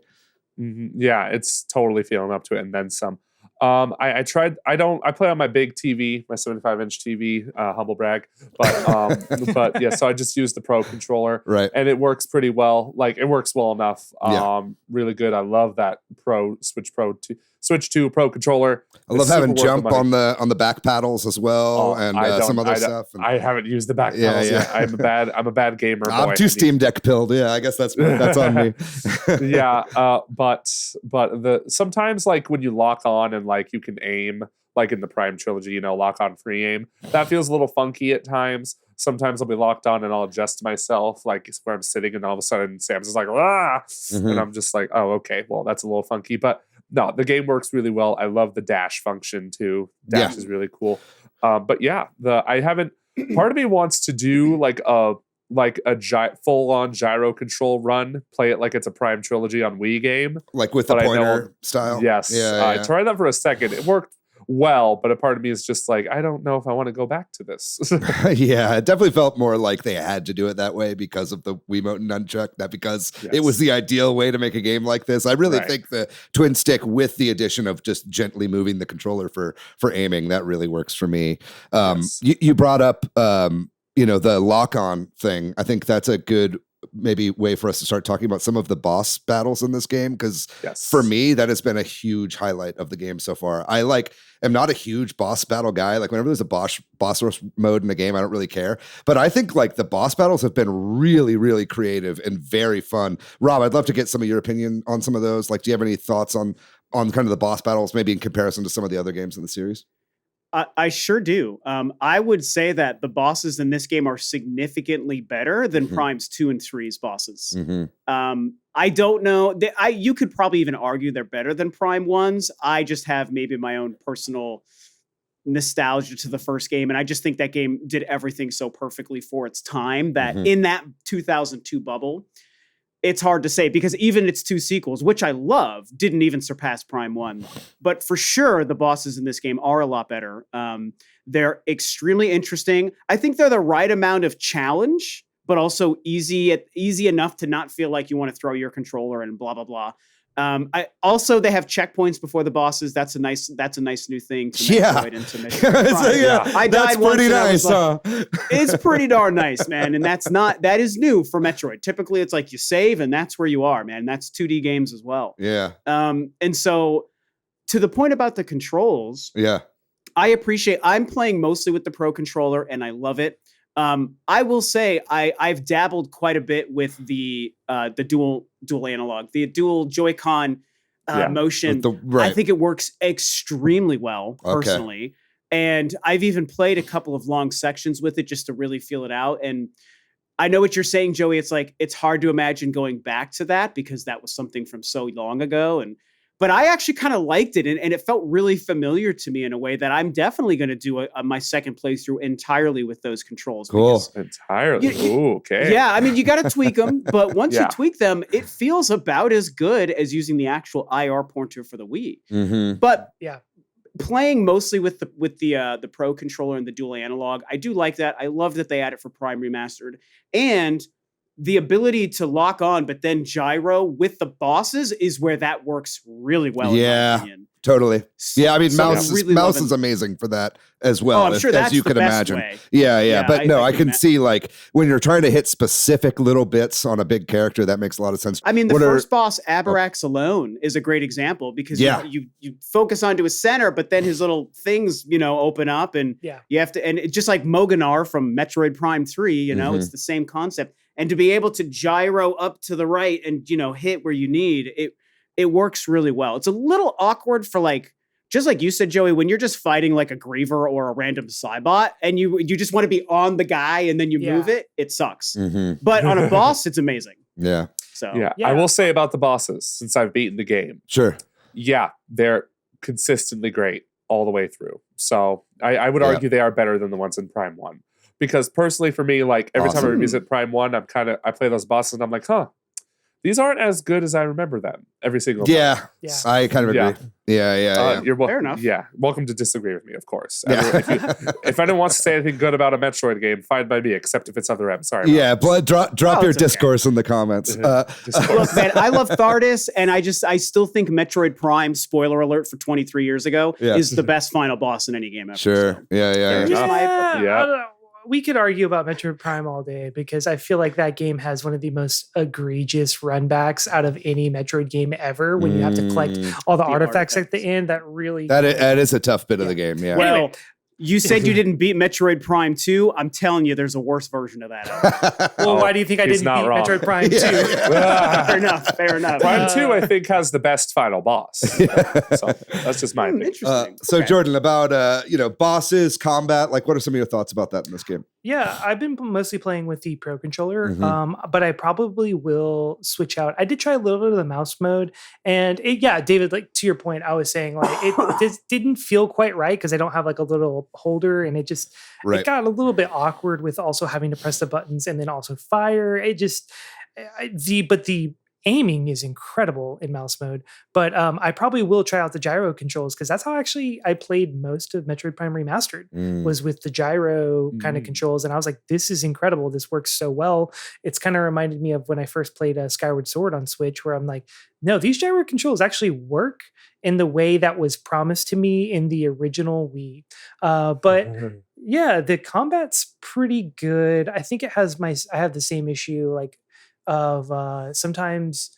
Mm-hmm. Yeah, it's totally feeling up to it and then some. I play on my big TV, my 75-inch TV, humble brag, but yeah, so I just use the Pro controller, right? And it works pretty well. Like, it works well enough. Really good. I love that Switch 2 Pro controller. I love having jump on the back paddles as well, and some other stuff. I haven't used the back paddles yet. I'm a bad gamer. I'm too Steam Deck pilled. Yeah, I guess that's on me. Yeah, but sometimes, like, when you lock on and like you can aim, like in the Prime trilogy, you know, lock on free aim, that feels a little funky at times. Sometimes I'll be locked on and I'll adjust myself, like where I'm sitting, and all of a sudden Sam's just like, and I'm just like, oh, okay, well, that's a little funky, but no, the game works really well. I love the dash function too. Dash is really cool. But yeah, part of me wants to do like a full-on gyro control run, play it like it's a Prime trilogy on Wii game, like with the pointer style. Yes, I tried that for a second. It worked well, but a part of me is just like, I don't know if I want to go back to this. Yeah, it definitely felt more like they had to do it that way because of the Wiimote and nunchuck, not because it was the ideal way to make a game like this. I really think the twin stick with the addition of just gently moving the controller for aiming, that really works for me. You brought up the lock-on thing. I think that's a good maybe way for us to start talking about some of the boss battles in this game, because for me that has been a huge highlight of the game so far. I am not a huge boss battle guy. Like, whenever there's a boss rush mode in the game, I don't really care. But I think like the boss battles have been really, really creative and very fun. Rob, I'd love to get some of your opinion on some of those. Like, do you have any thoughts on kind of the boss battles, maybe in comparison to some of the other games in the series? I sure do. I would say that the bosses in this game are significantly better than Prime's 2 and 3's bosses. I don't know. You could probably even argue they're better than Prime 1's. I just have maybe my own personal nostalgia to the first game, and I just think that game did everything so perfectly for its time that in that 2002 bubble, it's hard to say, because even its 2 sequels, which I love, didn't even surpass Prime 1. But for sure, the bosses in this game are a lot better. They're extremely interesting. I think they're the right amount of challenge, but also easy enough to not feel like you want to throw your controller and blah, blah, blah. They have checkpoints before the bosses. That's a nice new thing to Metroid and to Metroid. I died once. Pretty nice, it's pretty darn nice, man. And that is new for Metroid. Typically it's like you save and that's where you are, man. That's 2D games as well. Yeah. And so to the point about the controls, I'm playing mostly with the Pro controller and I love it. I will say I've dabbled quite a bit with the dual analog, the dual Joy-Con motion. I think it works extremely well personally. And I've even played a couple of long sections with it just to really feel it out. And I know what you're saying, Joey. It's like, it's hard to imagine going back to that because that was something from so long ago. But I actually kind of liked it, and it felt really familiar to me in a way that I'm definitely going to do my second playthrough entirely with those controls. Cool. Entirely. Ooh, okay. Yeah, I mean, you got to tweak them, but once you tweak them, it feels about as good as using the actual IR pointer for the Wii. But playing mostly with the Pro controller and the dual analog, I do like that. I love that they add it for Prime Remastered. And the ability to lock on, but then gyro with the bosses is where that works really well. In my opinion. Totally. Yeah, I mean, So Mouse really Mouse loving- is amazing for that as well, Oh, I'm sure as that's you the can best imagine. way. Yeah. Yeah, But no, I can ima- see like when you're trying to hit specific little bits on a big character, that makes a lot of sense. I mean, the What first boss, Abarax alone, is a great example because you focus onto his center, but then his little things, open up, and you have to, and it's just like Moganar from Metroid Prime 3, it's the same concept. And to be able to gyro up to the right and hit where you need it works really well. It's a little awkward for just like you said, Joey, when you're just fighting like a Griever or a random Cybot and you just want to be on the guy and then you move it sucks. But on a boss, it's amazing. Yeah. So I will say about the bosses, since I've beaten the game. Sure. Yeah, they're consistently great all the way through. So I would argue they are better than the ones in Prime 1. Because personally for me, like every time I revisit Prime 1, I play those bosses and I'm like, these aren't as good as I remember them every single time. Yeah. I kind of agree. Yeah. You're Fair enough. Yeah, welcome to disagree with me, of course. Yeah. If anyone wants to say anything good about a Metroid game, fine by me, except if it's other M. Sorry. Yeah, drop your discourse in the comments. Look, man, I love Thardis, and I still think Metroid Prime, spoiler alert for 23 years ago, is the best final boss in any game ever. Sure. So. Yeah. I don't know. We could argue about Metroid Prime all day because I feel like that game has one of the most egregious runbacks out of any Metroid game ever when you have to collect all the artifacts at the end. That is a tough bit of the game. Yeah. Well, you said you didn't beat Metroid Prime 2. I'm telling you, there's a worse version of that. Well, why do you think I didn't beat Metroid Prime 2? Fair enough. Prime 2, I think, has the best final boss. So that's just my opinion. Interesting. So, Jordan, about bosses, combat, like what are some of your thoughts about that in this game? Yeah, I've been mostly playing with the Pro Controller, but I probably will switch out. I did try a little bit of the mouse mode, and David, like to your point, I was saying like it just didn't feel quite right because I don't have like a little holder, and it just it got a little bit awkward with also having to press the buttons and then also fire. It just the aiming is incredible in mouse mode, but I probably will try out the gyro controls because that's how actually I played most of Metroid Prime Remastered was with the gyro kind of controls, and I was like, this is incredible. This works so well. It's kind of reminded me of when I first played Skyward Sword on Switch, where I'm like, no, these gyro controls actually work in the way that was promised to me in the original Wii. But yeah, the combat's pretty good. I think I have the same issue like of sometimes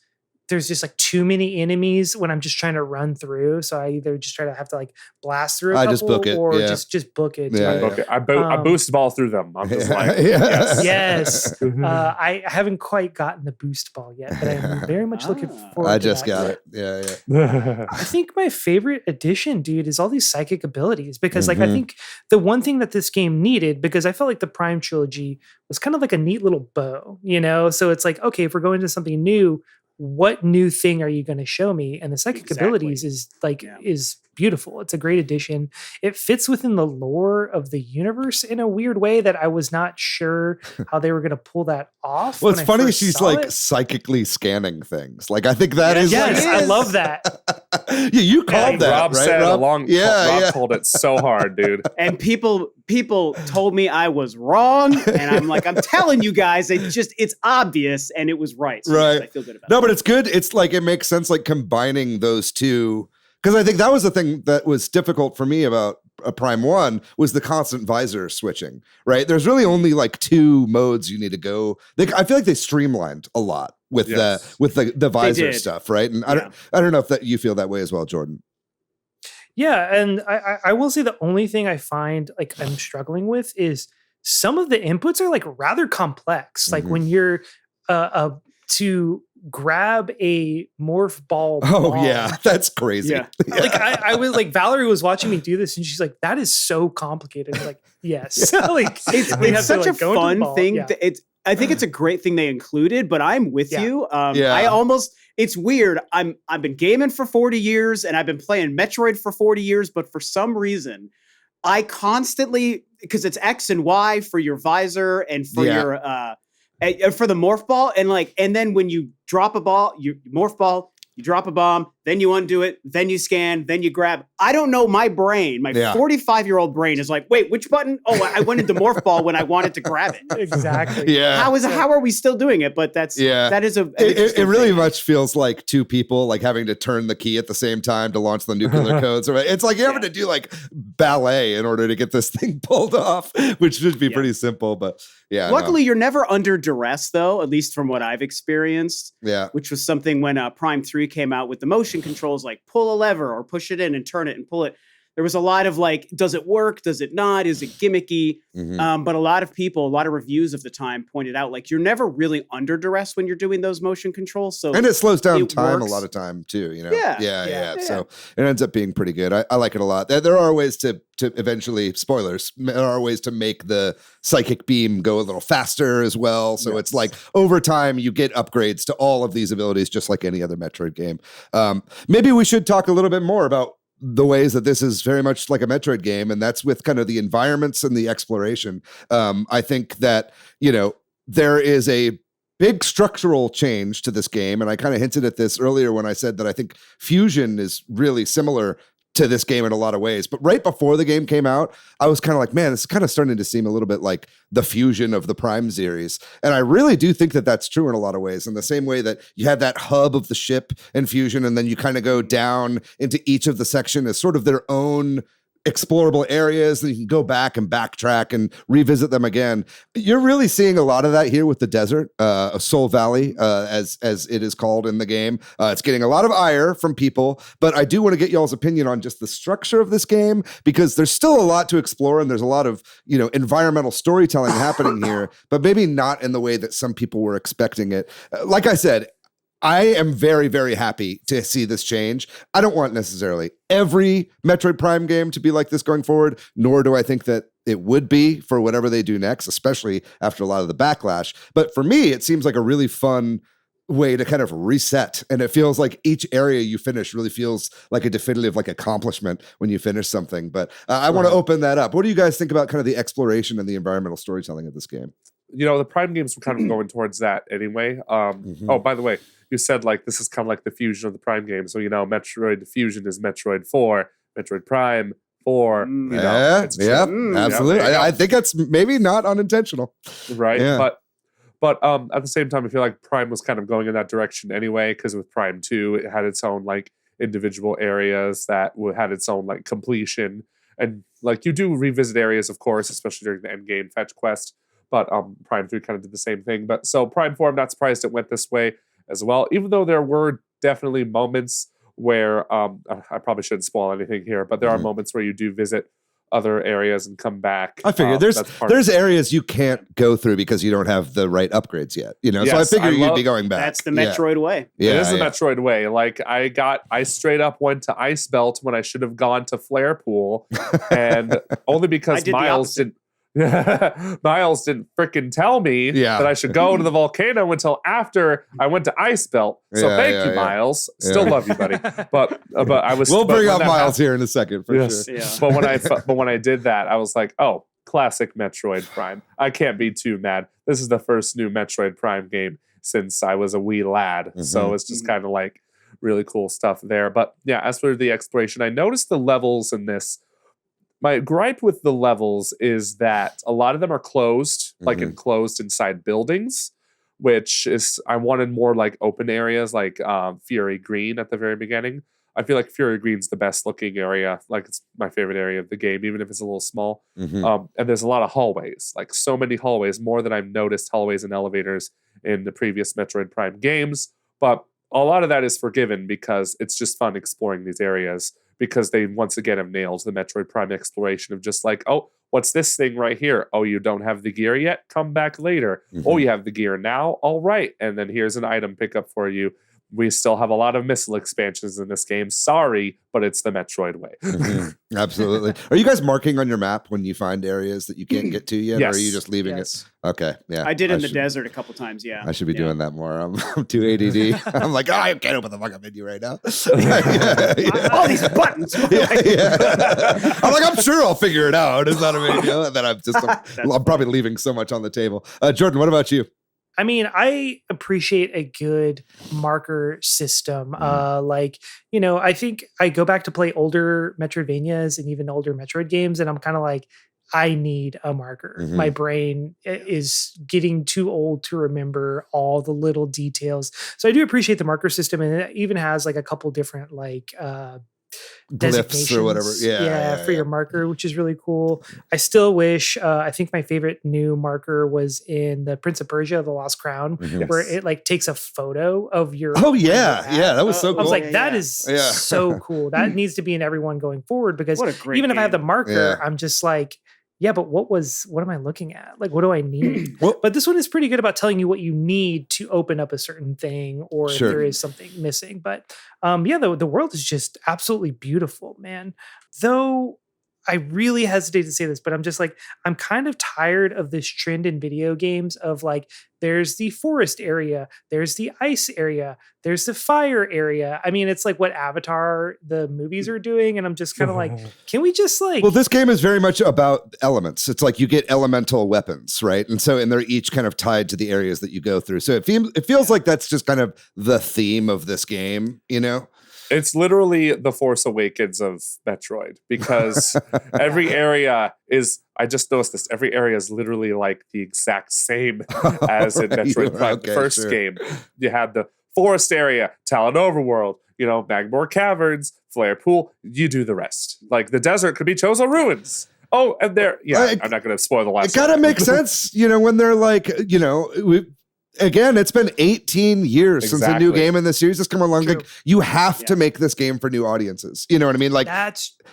there's just like too many enemies when I'm just trying to run through. So I either just try to have to like blast through a couple just book it, or just book it. I boost ball through them. I'm just like, yes. I haven't quite gotten the boost ball yet, but I'm very much looking forward I to just that. got it. Yeah. I think my favorite addition, dude, is all these psychic abilities because like I think the one thing that this game needed, because I felt like the Prime trilogy was kind of like a neat little bow, so it's like, okay, if we're going to something new, what new thing are you going to show me? And the psychic abilities is is beautiful. It's a great addition. It fits within the lore of the universe in a weird way that I was not sure how they were going to pull that off. Well, it's funny she's like psychically scanning things. Like I think that is. Yes, I love that. You called that. Rob right, said Rob? Rob told it so hard, dude. And people told me I was wrong, and I'm like, I'm telling you guys, it's obvious, and it was right. So right. I feel good about it. No, but it's good. It's like it makes sense, like combining those two. Because I think that was the thing that was difficult for me about Prime 1 was the constant visor switching, right? There's really only like 2 modes you need to go. I feel like they streamlined a lot with the visor stuff, right? And I don't know if that you feel that way as well, Jordan. Yeah, and I will say the only thing I find like I'm struggling with is some of the inputs are like rather complex. Like when you're to grab a morph ball. Oh yeah, that's crazy. Yeah. Like I was like Valerie was watching me do this, and she's like, "That is so complicated." I'm like, yes, like it's such a fun thing. Yeah. I think it's a great thing they included, but I'm with you. It's weird. I've been gaming for 40 years, and I've been playing Metroid for 40 years, but for some reason, I constantly because it's X and Y for your visor and for your for the morph ball, and then when you drop a ball, you morph ball, you drop a bomb, then you undo it, then you scan, then you grab. I don't know, my brain, my 45-year-old brain is like, wait, which button? Oh, I went into morph ball when I wanted to grab it. Exactly. Yeah. How are we still doing it? But that is it really much feels like two people like having to turn the key at the same time to launch the nuclear codes. It's like you're having to do like ballet in order to get this thing pulled off, which should be pretty simple. But yeah. Luckily, you're never under duress, though, at least from what I've experienced. Yeah. Which was something when Prime 3 came out with the motion controls, like pull a lever or push it in and turn it and pull it. There was a lot of like, does it work? Does it not? Is it gimmicky? But a lot of reviews of the time pointed out, like, you're never really under duress when you're doing those motion controls. So and it slows down time a lot of time too, you know? Yeah. So it ends up being pretty good. I like it a lot. There are ways to eventually, spoilers, there are ways to make the psychic beam go a little faster as well. So it's like over time you get upgrades to all of these abilities, just like any other Metroid game. Maybe we should talk a little bit more about the ways that this is very much like a Metroid game, and that's with kind of the environments and the exploration. I think that, you know, there is a big structural change to this game, and I kind of hinted at this earlier when I said that I think Fusion is really similar to this game in a lot of ways. But right before the game came out, I was kind of like, man, this is kind of starting to seem a little bit like the Fusion of the Prime series. And I really do think that that's true in a lot of ways. In the same way that you have that hub of the ship in Fusion, and then you kind of go down into each of the section as sort of their own explorable areas that you can go back and backtrack and revisit them again. You're really seeing a lot of that here with the desert, Soul Valley, as it is called in the game. It's getting a lot of ire from people, but I do want to get y'all's opinion on just the structure of this game, because there's still a lot to explore and there's a lot of, you know, environmental storytelling happening here, but maybe not in the way that some people were expecting it. Like I said, I am very, very happy to see this change. I don't want necessarily every Metroid Prime game to be like this going forward, nor do I think that it would be for whatever they do next, especially after a lot of the backlash. But for me, it seems like a really fun way to kind of reset. And it feels like each area you finish really feels like a definitive like accomplishment when you finish something. But I want to open that up. What do you guys think about kind of the exploration and the environmental storytelling of this game? You know, the Prime games were kind of going towards that anyway. Oh, by the way, you said like this is kind of like the fusion of the Prime games. So, you know, Metroid Fusion is Metroid 4, Metroid Prime 4. You know, absolutely. I think that's maybe not unintentional. Right. Yeah. But at the same time, I feel like Prime was kind of going in that direction anyway, because with Prime 2, it had its own like individual areas that had its own like completion. And like you do revisit areas, of course, especially during the end game fetch quest. But Prime 3 kind of did the same thing. But so Prime 4, I'm not surprised it went this way as well, even though there were definitely moments where I probably shouldn't spoil anything here, but there are moments where you do visit other areas and come back. I figure there's areas you can't go through because you don't have the right upgrades yet, you know. Yes, so I figure you'd be going back. That's the Metroid way. Yeah, it is the Metroid way. Like I straight up went to Ice Belt when I should have gone to Flare Pool, and only because Miles didn't freaking tell me that I should go to the volcano until after I went to Ice Belt. So thank you, Miles. Still love you, buddy. But I was. We'll bring up Miles here in a second for sure. Yeah. But when I did that, I was like, oh, classic Metroid Prime. I can't be too mad. This is the first new Metroid Prime game since I was a wee lad. So it's just kind of like really cool stuff there. But yeah, as for the exploration, I noticed the levels in this. My gripe with the levels is that a lot of them are closed, like enclosed inside buildings, which is, I wanted more like open areas, like Fury Green at the very beginning. I feel like Fury Green's the best looking area. Like it's my favorite area of the game, even if it's a little small. And there's a lot of hallways, like so many hallways, more than I've noticed hallways and elevators in the previous Metroid Prime games. But a lot of that is forgiven because it's just fun exploring these areas, because they once again have nailed the Metroid Prime exploration of just like, oh, what's this thing right here? Oh, you don't have the gear yet? Come back later. Oh, you have the gear now? All right. And then here's an item pickup for you. We still have a lot of missile expansions in this game. Sorry, but it's the Metroid way. Absolutely. Are you guys marking on your map when you find areas that you can't get to yet? Or are you just leaving it? Okay. Yeah. I did in the desert a couple times. Yeah. I should be doing that more. I'm too ADD. I'm like, I can't open the fucking menu right now. All these buttons. I'm like, I'm sure I'll figure it out. It's not a big deal. And then I'm probably leaving so much on the table. Jordan, what about you? I mean, I appreciate a good marker system. Like, you know, I think I go back to play older Metroidvanias and even older Metroid games, and I'm kind of like, I need a marker. My brain is getting too old to remember all the little details. So I do appreciate the marker system, and it even has like a couple different like glyphs or whatever. For your marker, which is really cool. I still wish, I think my favorite new marker was in the Prince of Persia, The Lost Crown, where it like takes a photo of your. Oh yeah. That was so cool. I was like, that is so cool. That needs to be in everyone going forward, because even if I have the marker, I'm just like, yeah, but what am I looking at? Like, what do I need? But this one is pretty good about telling you what you need to open up a certain thing, or if there is something missing. But the world is just absolutely beautiful, man. Though I really hesitate to say this, but I'm just like, I'm kind of tired of this trend in video games of like, there's the forest area, there's the ice area, there's the fire area. I mean, it's like what Avatar, the movies are doing. And I'm just kind of like, can we just like... Well, this game is very much about elements. It's like you get elemental weapons, right? And they're each kind of tied to the areas that you go through. So it feels like that's just kind of the theme of this game, you know? It's literally the Force Awakens of Metroid, because every area is, I just noticed this, every area is literally like the exact same as in Metroid Prime. The first game, you had the forest area, Talon Overworld, you know, Magmore Caverns, Flare Pool, you do the rest. Like the desert could be Chozo Ruins. Oh, and there, I'm not going to spoil the last one. It gotta make sense, you know, when they're like, you know, again, it's been 18 years since a new game in the series has come along. Like, you have to make this game for new audiences. You know what I mean? Like,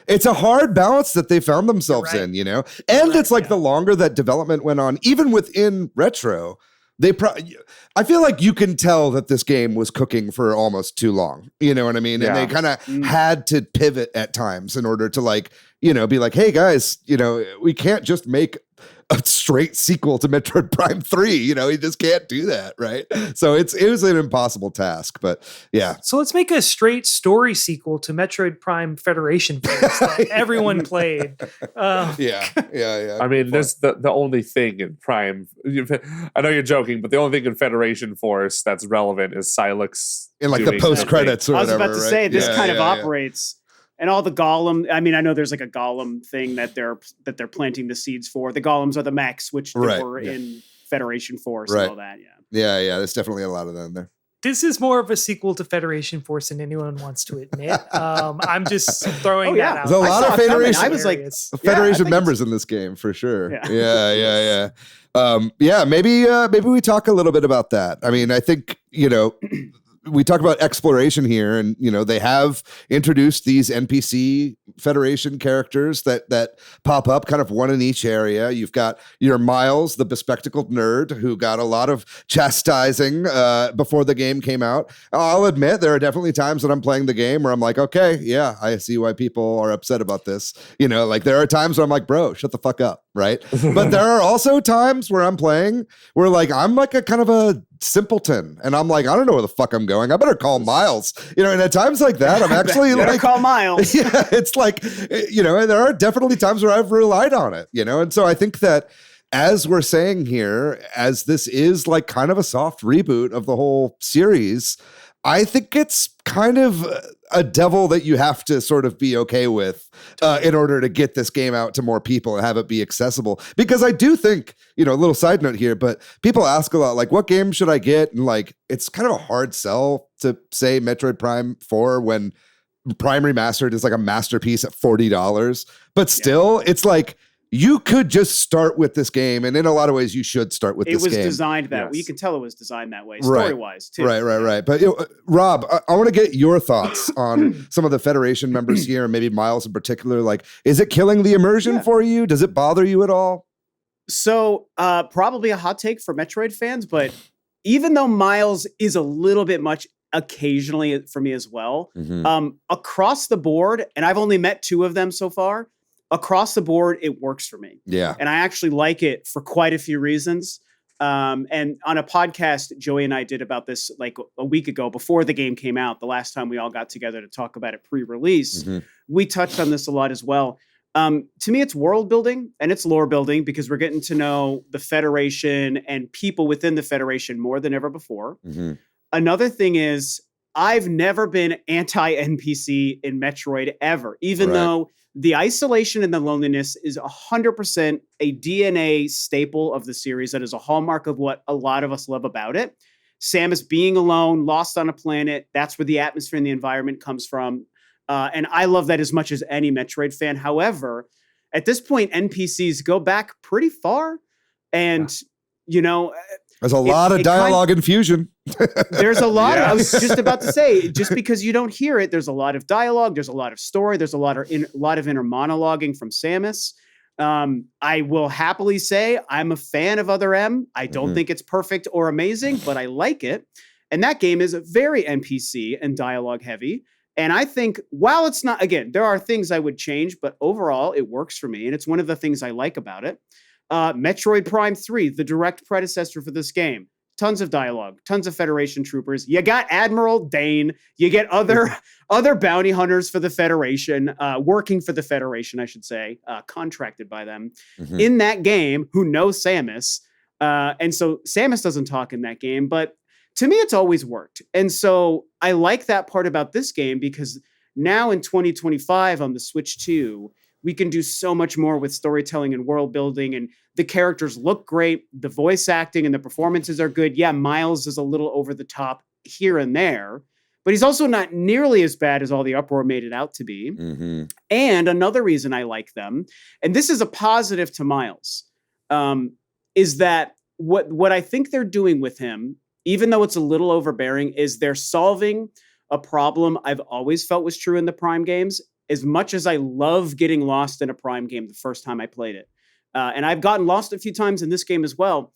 it's a hard balance that they found themselves in, you know? And it's like the longer that development went on, even within retro, I feel like you can tell that this game was cooking for almost too long. You know what I mean? And they kind of had to pivot at times in order to, like, you know, be like, hey guys, you know, we can't just make a straight sequel to Metroid Prime 3. You know, you just can't do that, right? So it was an impossible task, but yeah. So let's make a straight story sequel to Metroid Prime Federation Force that everyone played. Yeah. I mean, there's the only thing in Prime. I know you're joking, but the only thing in Federation Force that's relevant is Silex in like the post credits or whatever. I was about to say this kind of operates. And all the golem, I mean, I know there's like a golem thing that they're planting the seeds for. The golems are the mechs, which were in Federation Force and all that. Yeah. There's definitely a lot of them there. This is more of a sequel to Federation Force than anyone wants to admit. I'm just throwing that out. There's a lot of Federation. I was like, Federation members in this game for sure. Yeah. Maybe we talk a little bit about that. I mean, I think, you know, we talk about exploration here, and you know they have introduced these NPC Federation characters that pop up, kind of one in each area. You've got your Miles, the bespectacled nerd, who got a lot of chastising before the game came out. I'll admit there are definitely times that I'm playing the game where I'm like, okay, yeah, I see why people are upset about this. You know, like there are times where I'm like, bro, shut the fuck up, right? But there are also times where I'm playing where like I'm like a kind of a simpleton, and I'm like, I don't know where the fuck I'm going. I better call Miles. You know, and at times like that, I'm actually like, call Miles. Yeah, it's like, you know, and there are definitely times where I've relied on it, you know, and so I think that as we're saying here, as this is like kind of a soft reboot of the whole series, I think it's kind of a devil that you have to sort of be okay with in order to get this game out to more people and have it be accessible. Because I do think, you know, a little side note here, but people ask a lot, like, what game should I get? And like, it's kind of a hard sell to say Metroid Prime 4 when Prime Remastered is like a masterpiece at $40. But still, it's like, you could just start with this game, and in a lot of ways, you should start with this game. It was designed that way. You can tell it was designed that way, story-wise, too. Right. But, you know, Rob, I want to get your thoughts on some of the Federation members here, and maybe Miles in particular. Like, is it killing the immersion for you? Does it bother you at all? So, probably a hot take for Metroid fans, but even though Miles is a little bit much occasionally for me as well, across the board, and I've only met 2 of them so far, across the board, it works for me. Yeah. And I actually like it for quite a few reasons. And on a podcast, Joey and I did about this like a week ago before the game came out, the last time we all got together to talk about it pre-release, we touched on this a lot as well. To me, it's world building and it's lore building because we're getting to know the Federation and people within the Federation more than ever before. Mm-hmm. Another thing is I've never been anti-NPC in Metroid ever, even though the isolation and the loneliness is 100% a DNA staple of the series. That is a hallmark of what a lot of us love about it. Samus being alone, lost on a planet, that's where the atmosphere and the environment comes from. And I love that as much as any Metroid fan. However, at this point, NPCs go back pretty far. And, you know, there's a lot of dialogue infusion. There's a lot. I was just about to say, just because you don't hear it, there's a lot of dialogue. There's a lot of story. There's a lot of inner monologuing from Samus. I will happily say I'm a fan of Other M. I don't think it's perfect or amazing, but I like it. And that game is very NPC and dialogue heavy. And I think while it's not, again, there are things I would change, but overall it works for me. And it's one of the things I like about it. Metroid Prime 3, the direct predecessor for this game. Tons of dialogue, tons of Federation troopers. You got Admiral Dane. You get other bounty hunters for the Federation, working for the Federation, I should say, contracted by them in that game who know Samus. And so Samus doesn't talk in that game, but to me, it's always worked. And so I like that part about this game because now in 2025 on the Switch 2, we can do so much more with storytelling and world building, and the characters look great. The voice acting and the performances are good. Yeah, Miles is a little over the top here and there, but he's also not nearly as bad as all the uproar made it out to be. And another reason I like them, and this is a positive to Miles, is that what I think they're doing with him, even though it's a little overbearing, is they're solving a problem I've always felt was true in the Prime games. As much as I love getting lost in a Prime game the first time I played it, and I've gotten lost a few times in this game as well,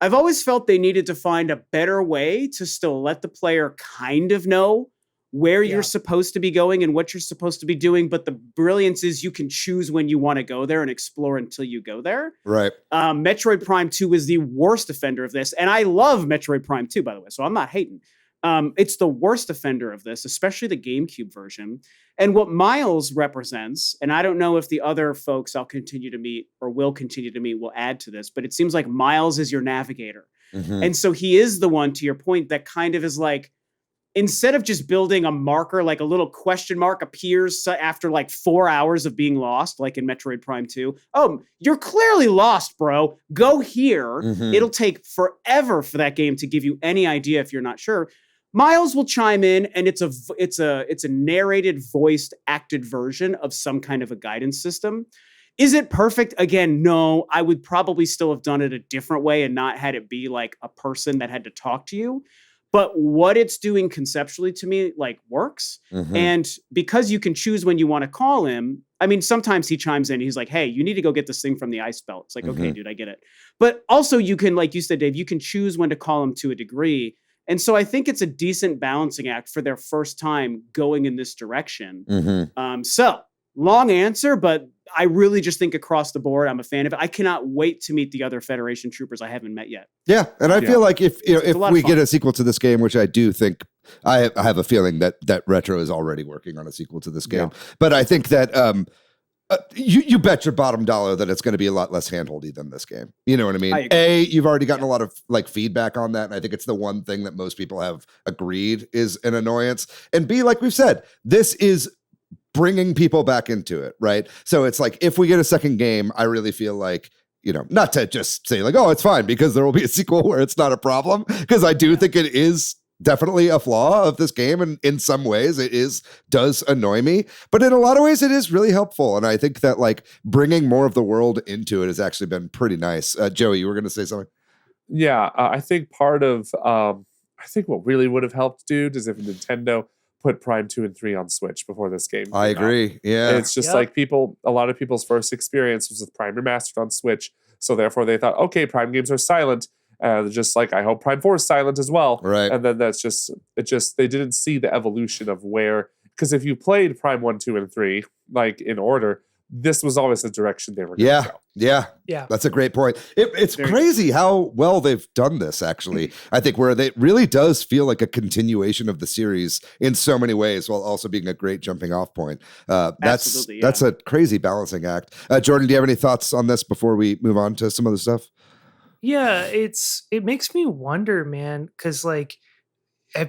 I've always felt they needed to find a better way to still let the player kind of know where you're supposed to be going and what you're supposed to be doing. But the brilliance is you can choose when you want to go there and explore until you go there. Right. Metroid Prime 2 is the worst offender of this. And I love Metroid Prime 2, by the way, so I'm not hating. It's the worst offender of this, especially the GameCube version. And what Miles represents, and I don't know if the other folks I'll continue to meet or will continue to meet will add to this, but it seems like Miles is your navigator. And so he is the one, to your point, that kind of is like, instead of just building a marker, like a little question mark appears after like 4 hours of being lost, like in Metroid Prime 2. Oh, you're clearly lost, bro. Go here. It'll take forever for that game to give you any idea if you're not sure. Miles will chime in, and it's a narrated, voiced, acted version of some kind of a guidance system. Is it perfect? Again, no. I would probably still have done it a different way and not had it be like a person that had to talk to you. But what it's doing conceptually to me, like, works. And because you can choose when you want to call him, I mean, sometimes he chimes in, he's like, hey, you need to go get this thing from the ice belt. It's like, okay, dude, I get it. But also you can, like you said, Dave, you can choose when to call him to a degree. And so I think it's a decent balancing act for their first time going in this direction. So long answer, but I really just think across the board, I'm a fan of it. I cannot wait to meet the other Federation troopers I haven't met yet. Yeah, and I feel like if we get a sequel to this game, which I do think, I have a feeling that Retro is already working on a sequel to this game. But I think that you bet your bottom dollar that it's going to be a lot less handholdy than this game. You know what I mean? You've already gotten a lot of like feedback on that, and I think it's the one thing that most people have agreed is an annoyance. And B, like we've said, this is bringing people back into it, right? So it's like, if we get a second game, I really feel like, you know, not to just say like, oh, it's fine, because there will be a sequel where it's not a problem, because I do think it is definitely a flaw of this game, and in some ways it does annoy me, but in a lot of ways it is really helpful. And I think that like bringing more of the world into it has actually been pretty nice. Joey, you were going to say something? Yeah, I think part of I think what really would have helped, dude, is if Nintendo put Prime 2 and 3 on Switch before this game. I agree. Yeah. And it's just like a lot of people's first experience was with Prime Remastered on Switch. So therefore they thought, okay, Prime games are silent. Just like, I hope Prime 4 is silent as well. Right. And then they didn't see the evolution of where, because if you played Prime 1, 2, and 3, like in order, this was always the direction they were going to go. Yeah. That's a great point. It's crazy how well they've done this, actually. I think where it really does feel like a continuation of the series in so many ways, while also being a great jumping off point. That's a crazy balancing act. Jordan, do you have any thoughts on this before we move on to some other stuff? Yeah, it makes me wonder, man, because like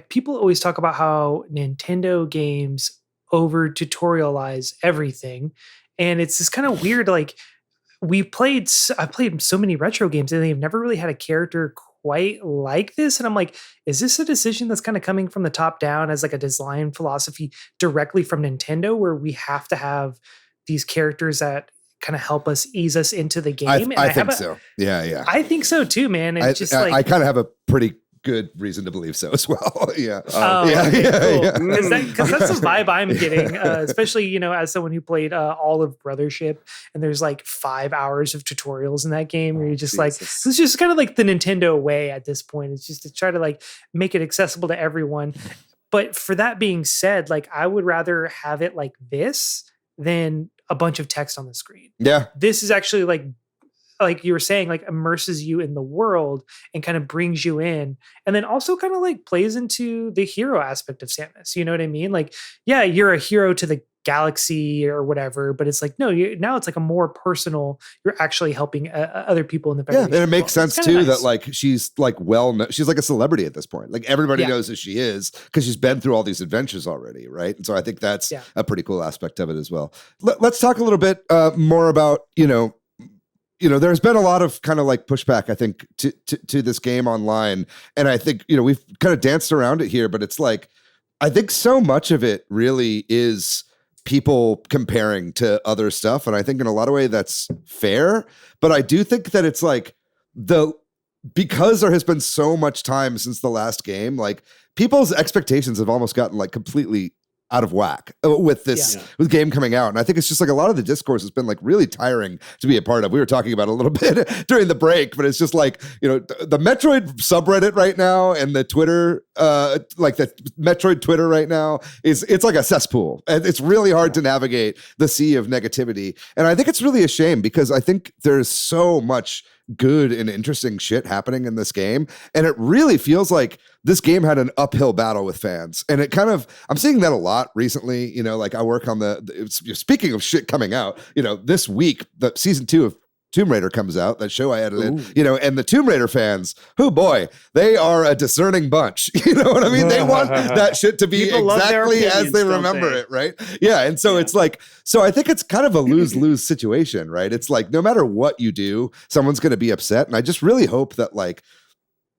people always talk about how Nintendo games over tutorialize everything. And it's just kind of weird. Like I've played so many retro games and they've never really had a character quite like this. And I'm like, is this a decision that's kind of coming from the top down as like a design philosophy directly from Nintendo, where we have to have these characters that kind of help us ease us into the game? I think so. Yeah. I think so too, man. It's I kind of have a pretty good reason to believe so as well. Yeah. Because that's the vibe I'm getting, especially, as someone who played all of Brothership, and there's like 5 hours of tutorials in that game where you're just like, this is just kind of like the Nintendo way at this point. It's just to try to like make it accessible to everyone. But for that being said, like I would rather have it like this than a bunch of text on the screen. Yeah. This is actually like you were saying, like immerses you in the world and kind of brings you in, and then also kind of like plays into the hero aspect of Samus. You know what I mean? Like, yeah, you're a hero to the galaxy or whatever, but it's like, no, now it's like a more personal, you're actually helping other people in the Federation. Yeah, and it makes sense too that like she's like she's like a celebrity at this point. Like everybody knows who she is because she's been through all these adventures already, right? And so I think that's a pretty cool aspect of it as well. Let's talk a little bit more about, there's been a lot of kind of like pushback, I think, to this game online. And I think, we've kind of danced around it here, but it's like, I think so much of it really is people comparing to other stuff. And I think in a lot of ways that's fair. But I do think that it's like because there has been so much time since the last game, like people's expectations have almost gotten like completely out of whack with this with game coming out. And I think it's just like a lot of the discourse has been like really tiring to be a part of. We were talking about it a little bit during the break, but it's just like, the Metroid subreddit right now and the Twitter, like the Metroid Twitter right now it's like a cesspool, and it's really hard to navigate the sea of negativity. And I think it's really a shame because I think there's so much good and interesting shit happening in this game. And it really feels like this game had an uphill battle with fans. And it kind of, I'm seeing that a lot recently. Like I work on speaking of shit coming out, this week, the season 2 of Tomb Raider comes out, that show I edited, and the Tomb Raider fans, oh boy, they are a discerning bunch. You know what I mean? They want that shit to be exactly as they remember it, right? Yeah. And so it's like, so I think it's kind of a lose-lose situation, right? It's like, no matter what you do, someone's going to be upset. And I just really hope that like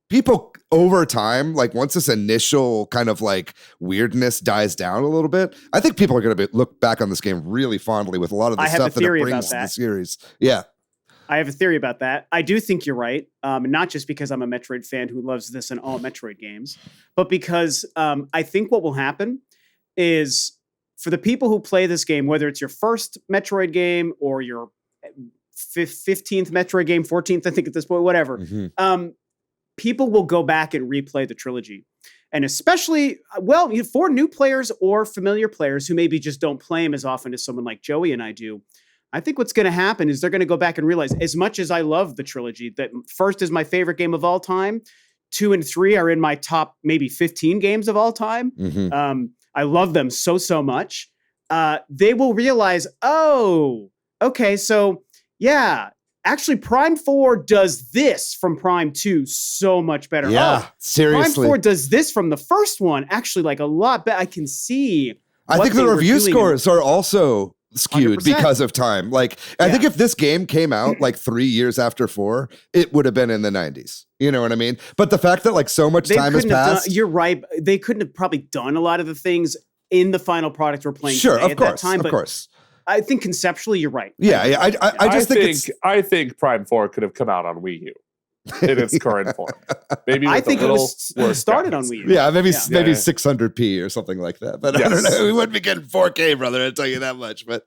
people over time, like once this initial kind of like weirdness dies down a little bit, I think people are going to look back on this game really fondly with a lot of the stuff that it brings to the series. Yeah. I have a theory about that. I do think you're right, not just because I'm a Metroid fan who loves this and all Metroid games, but because I think what will happen is for the people who play this game, whether it's your first Metroid game or your 15th Metroid game, 14th, I think at this point, whatever, people will go back and replay the trilogy. And especially, for new players or familiar players who maybe just don't play them as often as someone like Joey and I do, I think what's going to happen is they're going to go back and realize, as much as I love the trilogy, that first is my favorite game of all time, 2 and 3 are in my top maybe 15 games of all time. I love them so much. They will realize, oh, okay, so yeah, actually Prime 4 does this from Prime 2 so much better. Yeah, seriously. Prime 4 does this from the first one actually like a lot better. I can see. I think the review scores are also skewed 100%. Because of time. Like, I think if this game came out like 3 years after 4, it would have been in the 90s. You know what I mean? But the fact that like so much time has passed. You're right. They couldn't have probably done a lot of the things in the final product we're playing today at that time. Of course. I think conceptually you're right. Yeah. I just think I think Prime 4 could have come out on Wii U in its current form. Maybe I think it was started on Wii U. Yeah, maybe 600p or something like that. But I don't know. We wouldn't be getting 4K, brother. I'll tell you that much. But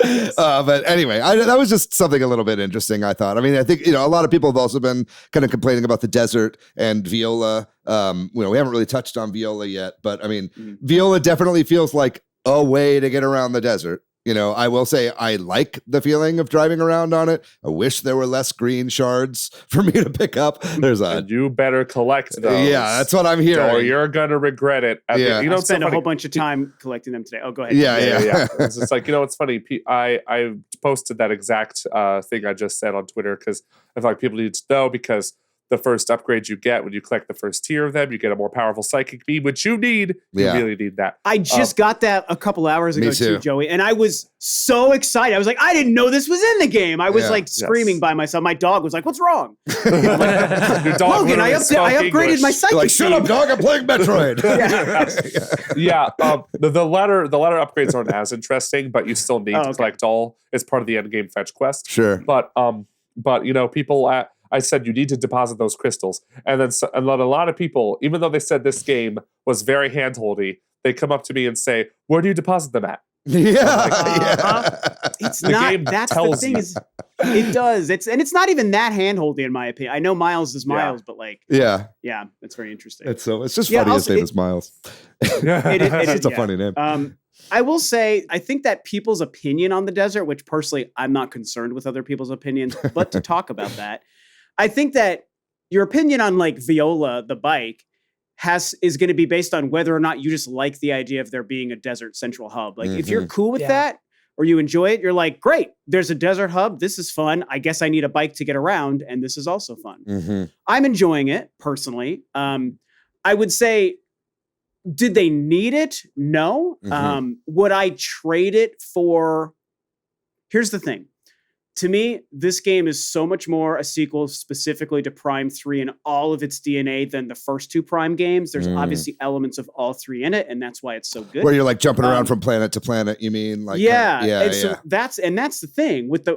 anyway, that was just something a little bit interesting, I thought. I mean, I think a lot of people have also been kind of complaining about the desert and Viola. We haven't really touched on Viola yet, but I mean, Viola definitely feels like a way to get around the desert. You know, I will say I like the feeling of driving around on it. I wish there were less green shards for me to pick up. There's a And you better collect those. Yeah, that's what I'm hearing. Or you're gonna regret it. Yeah. I spent a whole bunch of time collecting them today. Oh, go ahead. Yeah. It's just like, it's funny. I posted that exact thing I just said on Twitter because I feel like people need to know, because the first upgrade you get when you collect the first tier of them, you get a more powerful psychic beam, which you need. You really need that. I just got that a couple hours ago too, Joey, and I was so excited. I was like, I didn't know this was in the game. I was screaming by myself. My dog was like, "What's wrong?" Your dog Logan, I upgraded my psychic beam. Shut up, dog! I'm playing Metroid. The ladder upgrades aren't as interesting, but you still need to collect all. It's part of the end game fetch quest. Sure, but people I said you need to deposit those crystals, and then a lot of people, even though they said this game was very handholdy, they come up to me and say, "Where do you deposit them at?" It's the not. Game that's tells the thing. It does. It's not even that handholdy in my opinion. I know Miles is Miles, but that's very interesting. It's just funny his name is Miles. It's a funny name. I will say, I think that people's opinion on the desert, which personally I'm not concerned with other people's opinions, but to talk about that, I think that your opinion on like Viola, the bike, is going to be based on whether or not you just like the idea of there being a desert central hub. Like if you're cool with that or you enjoy it, you're like, great, there's a desert hub. This is fun. I guess I need a bike to get around. And this is also fun. I'm enjoying it personally. I would say, did they need it? No. Would I trade it for? Here's the thing. To me, this game is so much more a sequel specifically to Prime 3 and all of its DNA than the first two Prime games. There's obviously elements of all three in it, and that's why it's so good. Where you're like jumping around from planet to planet, you mean? Like So that's the thing with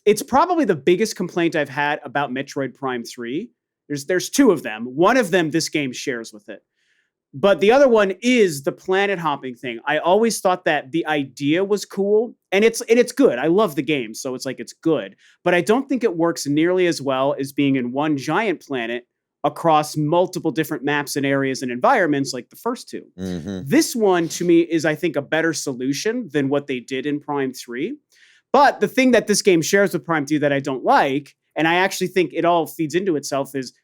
it's probably the biggest complaint I've had about Metroid Prime 3. There's two of them. One of them this game shares with it. But the other one is the planet hopping thing. I always thought that the idea was cool, and it's good. I love the game, so it's good. But I don't think it works nearly as well as being in one giant planet across multiple different maps and areas and environments like the first two. This one, to me, is I think a better solution than what they did in Prime 3. But the thing that this game shares with Prime 2 that I don't like, and I actually think it all feeds into itself, is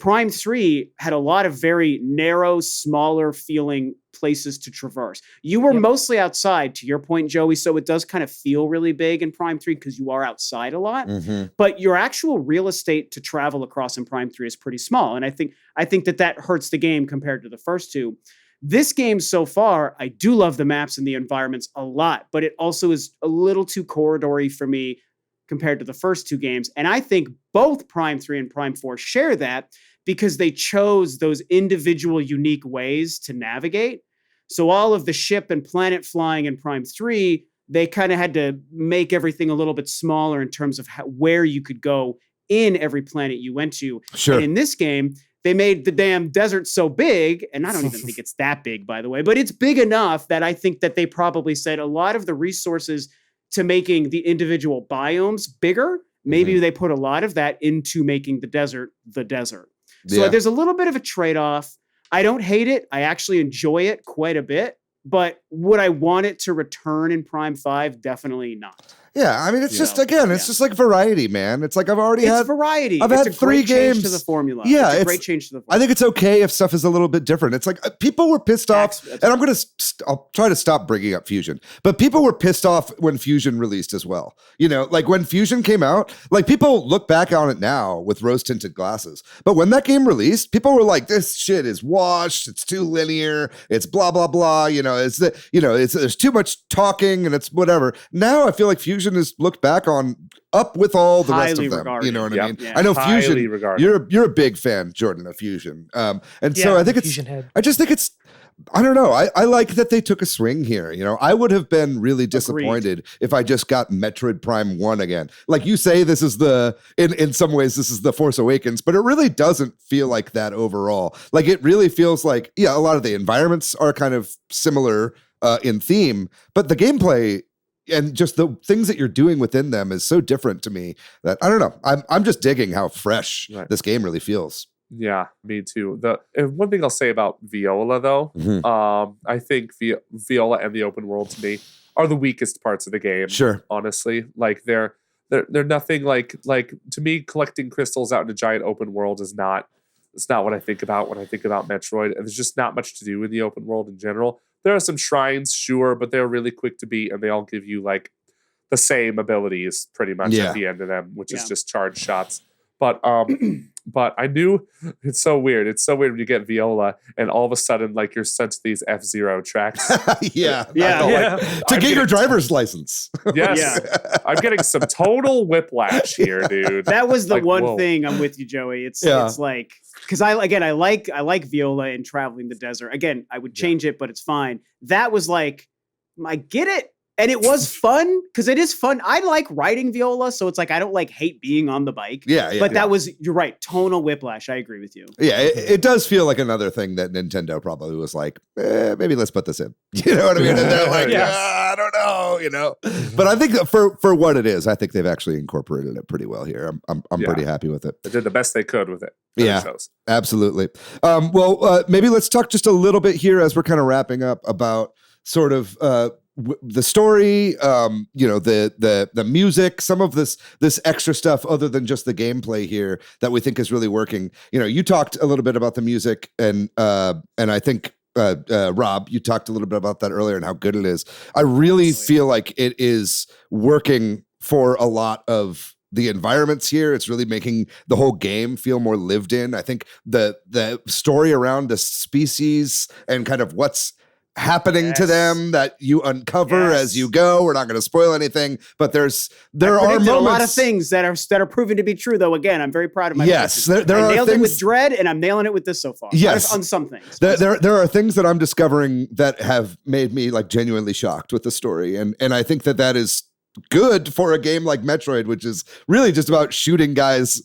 Prime 3 had a lot of very narrow, smaller feeling places to traverse. You were mostly outside, to your point, Joey, so it does kind of feel really big in Prime 3 because you are outside a lot. But your actual real estate to travel across in Prime 3 is pretty small. And I think that hurts the game compared to the first two. This game so far, I do love the maps and the environments a lot, but it also is a little too corridory for me compared to the first two games. And I think both Prime 3 and Prime 4 share that because they chose those individual unique ways to navigate. So all of the ship and planet flying in Prime 3, they kind of had to make everything a little bit smaller in terms of where you could go in every planet you went to. Sure. And in this game, they made the damn desert so big, and I don't even think it's that big, by the way, but it's big enough that I think that they probably said a lot of the resources to making the individual biomes bigger, maybe they put a lot of that into making the desert the desert. So there's a little bit of a trade-off. I don't hate it. I actually enjoy it quite a bit. But would I want it to return in Prime 5? Definitely not. Yeah, I mean, it's just just like variety, man. It's like it's variety. I've had 3 games to the formula. Yeah, it's a great change to the formula. I think it's okay if stuff is a little bit different. It's like people were pissed off, and I'll try to stop bringing up Fusion, but people were pissed off when Fusion released as well. You know, like when Fusion came out, like people look back on it now with rose-tinted glasses, but when that game released, people were like, "This shit is washed. It's too linear. It's blah blah blah." You know, there's too much talking, and it's whatever. Now I feel like Fusion is looked back on up with all the rest of them. Regarded. You know what I mean? Yeah. I know Highly Fusion. Regarded. You're a big fan, Jordan, of Fusion, and so I think Fusion Head. I just think it's. I don't know. I like that they took a swing here. You know, I would have been really disappointed if I just got Metroid Prime 1 again. Like you say, this is in some ways, this is the Force Awakens, but it really doesn't feel like that overall. Like it really feels like, a lot of the environments are kind of similar in theme, but the gameplay and just the things that you're doing within them is so different to me that I don't know. I'm just digging how fresh this game really feels. Yeah, me too. One thing I'll say about Viola, though, I think Viola and the open world to me are the weakest parts of the game. Sure. Honestly, like they're nothing like to me, collecting crystals out in a giant open world is not. It's not what I think about when I think about Metroid. There's just not much to do in the open world in general. There are some shrines, sure, but they're really quick to beat, and they all give you like the same abilities pretty much at the end of them, which is just charge shots. But I knew it's so weird. It's so weird when you get Viola and all of a sudden like you're sent to these F-Zero tracks. To get your driver's license. Yes. Yeah. I'm getting some total whiplash here, dude. That was the one thing I'm with you, Joey. It's like, because I like Viola and traveling the desert. Again, I would change it, but it's fine. That was like, I get it. And it was fun because it is fun. I like riding Viola, so it's like I don't like hate being on the bike. But that was, you're right, tonal whiplash. I agree with you. Yeah, it does feel like another thing that Nintendo probably was like, maybe let's put this in. You know what I mean? And they're like, I don't know, you know. But I think for what it is, I think they've actually incorporated it pretty well here. I'm pretty happy with it. They did the best they could with it. Yeah, absolutely. Maybe let's talk just a little bit here as we're kind of wrapping up about sort of the story, the music, some of this extra stuff other than just the gameplay here that we think is really working. You know, you talked a little bit about the music, and I think Rob, you talked a little bit about that earlier and how good it is. I really feel like it is working for a lot of the environments here. It's really making the whole game feel more lived in. I think the story around the species and kind of what's happening to them that you uncover as you go. We're not going to spoil anything, but there are moments. A lot of things that are proven to be true, though. Again, I'm very proud of my yes. I nailed it with Dread, and I'm nailing it with this so far. Yes, on some things. There are things that I'm discovering that have made me like genuinely shocked with the story, and I think that is good for a game like Metroid, which is really just about shooting guys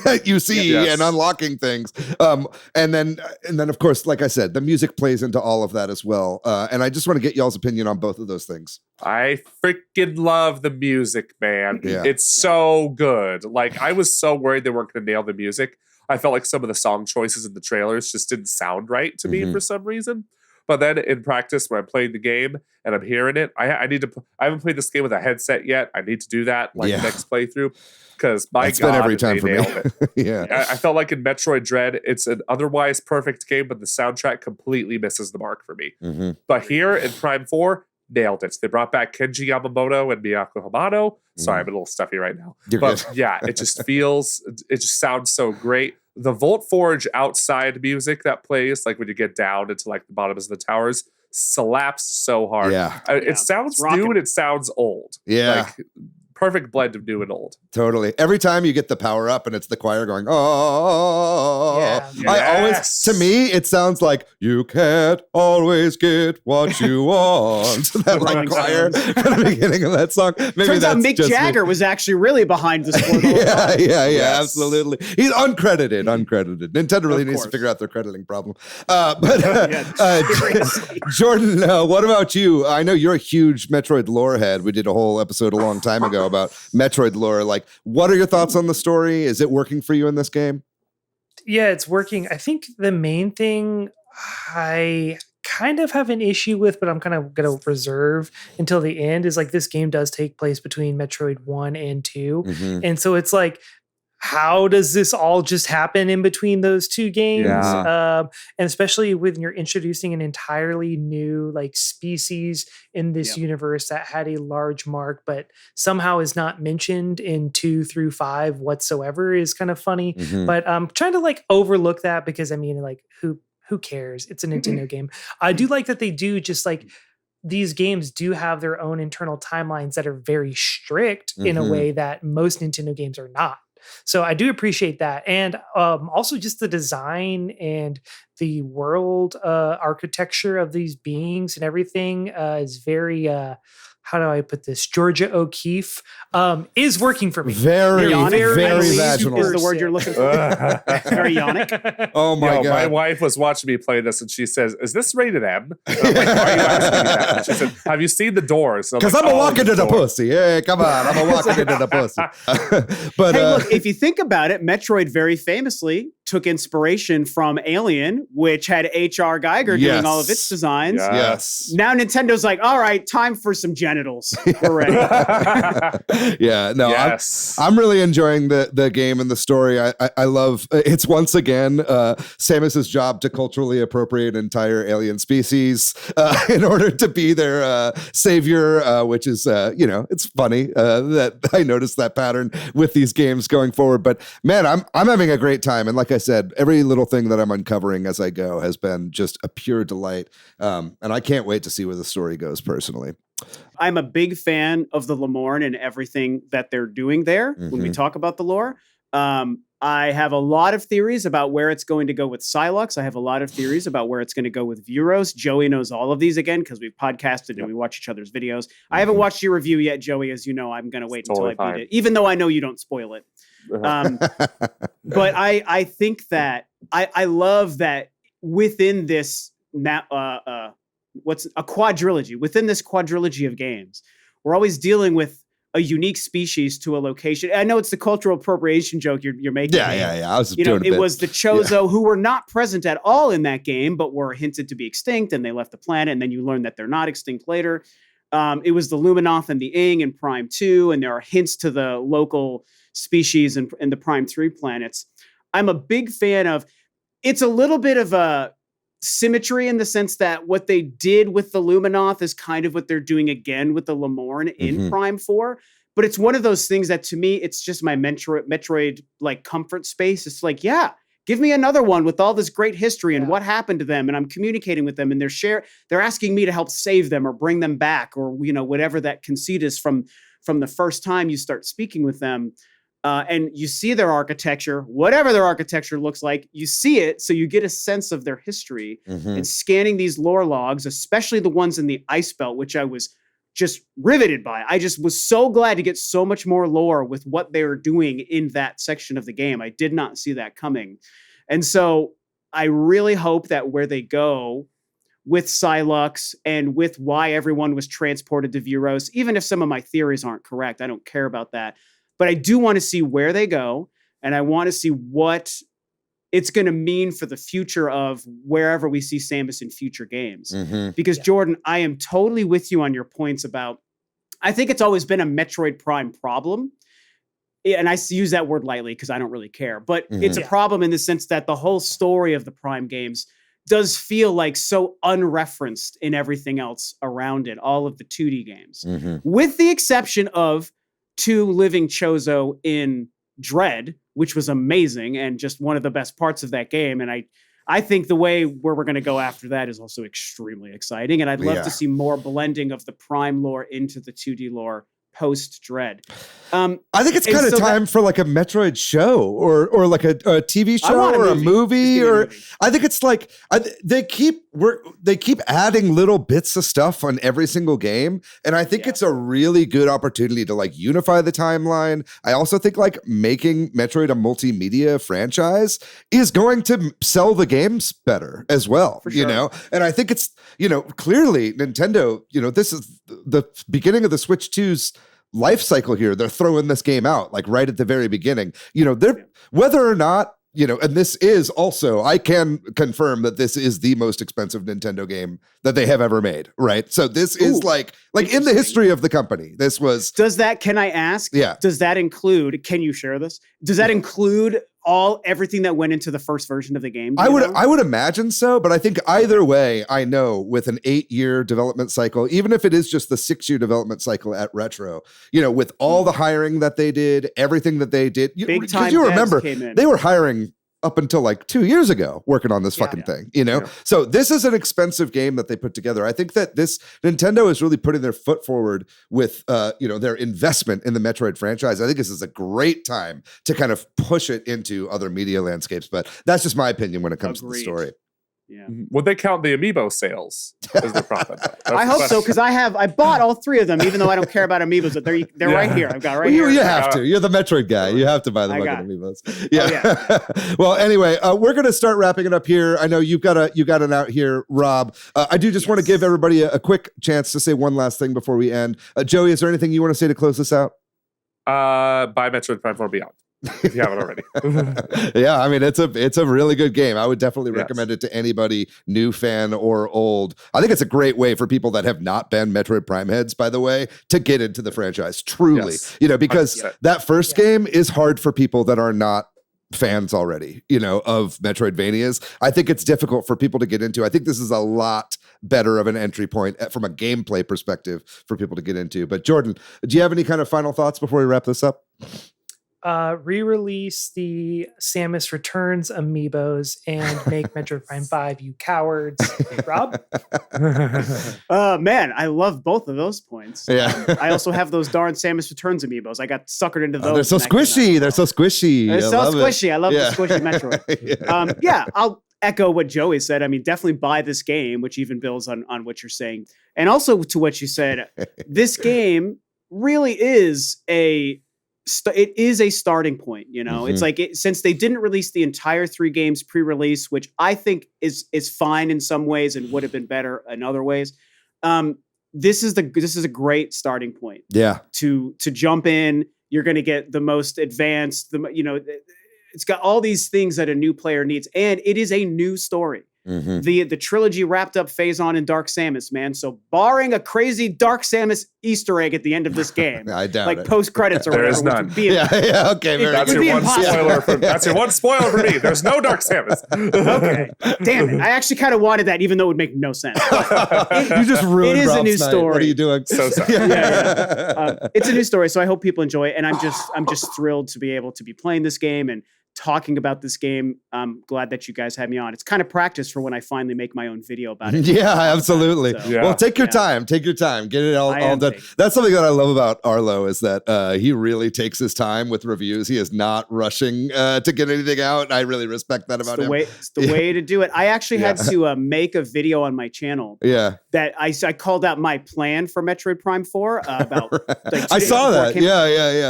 that you see and unlocking things. And then of course, like I said, the music plays into all of that as well. And I just want to get y'all's opinion on both of those things. I freaking love the music, man. It's so good. Like, I was so worried they weren't going to nail the music. I felt like some of the song choices in the trailers just didn't sound right to me for some reason. But then in practice, when I'm playing the game and I'm hearing it, I haven't played this game with a headset yet. I need to do that next playthrough, because it's been every time for me. I felt like in Metroid Dread, it's an otherwise perfect game, but the soundtrack completely misses the mark for me. But here in Prime 4, nailed it. They brought back Kenji Yamamoto and Miyako Hamano. Sorry, I'm a little stuffy right now. But it just sounds so great. The Volt Forge outside music that plays, like when you get down into like the bottoms of the towers, slaps so hard. It sounds new and it sounds old. Like, perfect blend of new and old. Totally. Every time you get the power up and it's the choir going, to me, it sounds like you can't always get what you want. That like choir at the beginning of that song. Maybe turns out Mick Jagger was actually really behind the score. Absolutely. He's uncredited. Nintendo really needs to figure out their crediting problem. Jordan, what about you? I know you're a huge Metroid lore head. We did a whole episode a long time ago about Metroid lore. Like, what are your thoughts on the story? Is it working for you in this game? Yeah, it's working. I think the main thing I kind of have an issue with, but I'm kind of going to reserve until the end, is like this game does take place between Metroid 1 and 2. And so it's like, how does this all just happen in between those two games? And especially when you're introducing an entirely new like species in this universe that had a large mark, but somehow is not mentioned in 2 through 5 whatsoever, is kind of funny. But I'm trying to like overlook that, because I mean, like, who cares? It's a Nintendo game. I do like that they do just like, these games do have their own internal timelines that are very strict in a way that most Nintendo games are not. So I do appreciate that. And also just the design and the world architecture of these beings and everything is very, how do I put this? Georgia O'Keeffe is working for me. Very vaginal is the word you're looking for. Very yonic. Oh my God. My wife was watching me play this and she says, "Is this rated M?" And I'm like, "Why are you asking me that?" And she said, "Have you seen The Doors?" Because I'm a walk into the pussy. Yeah, come on. I'm a walking into the pussy. But hey, look, if you think about it, Metroid very famously took inspiration from Alien, which had H.R. Geiger doing all of its designs. Yes. Now Nintendo's like, all right, time for some genitals. We're ready. Yeah, no, Yes. I'm really enjoying the game and the story. I love it's once again Samus's job to culturally appropriate an entire alien species in order to be their savior, which is it's funny that I noticed that pattern with these games going forward. But man, I'm having a great time, and like I said, every little thing that I'm uncovering as I go has been just a pure delight, and I can't wait to see where the story goes personally. I'm a big fan of the Lemorn and everything that they're doing there when we talk about the lore. I have a lot of theories about where it's going to go with Sylux. I have a lot of theories about where it's going to go with Vuros. Joey knows all of these again because we've podcasted and we watch each other's videos. I haven't watched your review yet, Joey. As you know, I'm going to wait until I beat it, even though I know you don't spoil it. But I think that I love that within this what's a quadrilogy, within this quadrilogy of games, we're always dealing with a unique species to a location. I know it's the cultural appropriation joke you're making. Yeah. I was doing a bit. It was the Chozo who were not present at all in that game, but were hinted to be extinct, and they left the planet, and then you learn that they're not extinct later. It was the Luminoth and the Ing in Prime 2, and there are hints to the local species in the Prime 3 planets. I'm a big fan of, it's a little bit of a symmetry in the sense that what they did with the Luminoth is kind of what they're doing again with the Lemorn in Prime 4. But it's one of those things that to me, it's just my Metroid like comfort space. It's like, yeah, give me another one with all this great history and what happened to them. And I'm communicating with them and they're asking me to help save them or bring them back or, whatever that conceit is from the first time you start speaking with them. And you see their architecture, whatever their architecture looks like, you see it. So you get a sense of their history and scanning these lore logs, especially the ones in the Ice Belt, which I was just riveted by. I just was so glad to get so much more lore with what they were doing in that section of the game. I did not see that coming. And so I really hope that where they go with Sylux and with why everyone was transported to Vuros, even if some of my theories aren't correct, I don't care about that. But I do want to see where they go, and I want to see what it's going to mean for the future of wherever we see Samus in future games. Because, Jordan, I am totally with you on your points about, I think it's always been a Metroid Prime problem. And I use that word lightly because I don't really care. But it's a problem in the sense that the whole story of the Prime games does feel like so unreferenced in everything else around it, all of the 2D games. With the exception of 2 living Chozo in Dread, which was amazing and just one of the best parts of that game. And I think the way where we're going to go after that is also extremely exciting. And I'd love to see more blending of the Prime lore into the 2D lore post Dread. I think it's kind of time for like a Metroid show or like a TV show or a movie. I think it's like they keep adding little bits of stuff on every single game, and I think it's a really good opportunity to like unify the timeline. I also think like making Metroid a multimedia franchise is going to sell the games better as well. For sure. And I think it's clearly Nintendo. This is the beginning of the Switch 2's life cycle here. They're throwing this game out like right at the very beginning. They're whether or not, and this is also, I can confirm that this is the most expensive Nintendo game that they have ever made, right? So this is like in the history of the company. This was. Can I ask? Yeah. Does that include, can you share this? Does that include everything that went into the first version of the game? I would imagine so, but I think either way, I know with an 8-year development cycle, even if it is just the 6-year development cycle at Retro, with all the hiring that they did, everything that they did, because you remember they were hiring up until like 2 years ago working on this fucking thing, So this is an expensive game that they put together. I think that Nintendo is really putting their foot forward with, their investment in the Metroid franchise. I think this is a great time to kind of push it into other media landscapes, but that's just my opinion when it comes to the story. Yeah. Would they count the amiibo sales as their profit? I hope so, because I bought all 3 of them, even though I don't care about amiibos. But they're right here. I've got here. You have to. You're the Metroid guy. You have to buy the fucking amiibos. Yeah. Well, anyway, we're gonna start wrapping it up here. I know you got an out here, Rob. I do just want to give everybody a quick chance to say one last thing before we end. Joey, is there anything you want to say to close this out? Buy Metroid Prime 4 Beyond. if you haven't already. Yeah, I mean, it's a really good game. I would definitely recommend it to anybody, new fan or old. I think it's a great way for people that have not been Metroid Prime heads, by the way, to get into the franchise, truly. Because 100%. That first game is hard for people that are not fans already, of Metroidvanias. I think it's difficult for people to get into. I think this is a lot better of an entry point from a gameplay perspective for people to get into. But Jordan, do you have any kind of final thoughts before we wrap this up? Re-release the Samus Returns amiibos and make Metroid Prime 5, you cowards. Rob? Man, I love both of those points. Yeah. I also have those darn Samus Returns amiibos. I got suckered into those. They're so squishy. They're so squishy. They're so squishy. I love the squishy Metroid. I'll echo what Joey said. I mean, definitely buy this game, which even builds on what you're saying. And also to what you said, this game really is a starting point. It's like since they didn't release the entire 3 games pre-release, which I think is fine in some ways and would have been better in other ways. This is a great starting point. Yeah. To jump in, you're going to get the most advanced. It's got all these things that a new player needs, and it is a new story. Mm-hmm. The trilogy wrapped up Phazon and Dark Samus, man. So barring a crazy Dark Samus Easter egg at the end of this game, I doubt like it. Post credits or there whatever. Is none. Okay. That's your one spoiler for me. There's no Dark Samus. Okay, damn it! I actually kind of wanted that, even though it would make no sense. You just ruined. It is Rob's a new night. story. What are you doing? So sorry. It's a new story, so I hope people enjoy it. And I'm just thrilled to be able to be playing this game and talking about this game. I'm glad that you guys had me on. It's kind of practice for when I finally make my own video about it. Yeah, absolutely. So, Well, take your time. Take your time. Get it all done. That's something that I love about Arlo is that he really takes his time with reviews. He is not rushing to get anything out. I really respect that about him. It's the way to do it. I actually had to make a video on my channel. Yeah. That I called out my plan for Metroid Prime 4 about. Like, I saw that.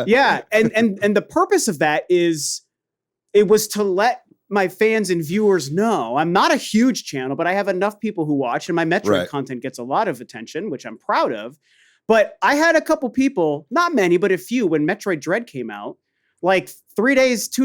Yeah. And the purpose of that is. It was to let my fans and viewers know I'm not a huge channel, but I have enough people who watch, and my Metroid content gets a lot of attention, which I'm proud of. But I had a couple people, not many, but a few, when Metroid Dread came out, like 2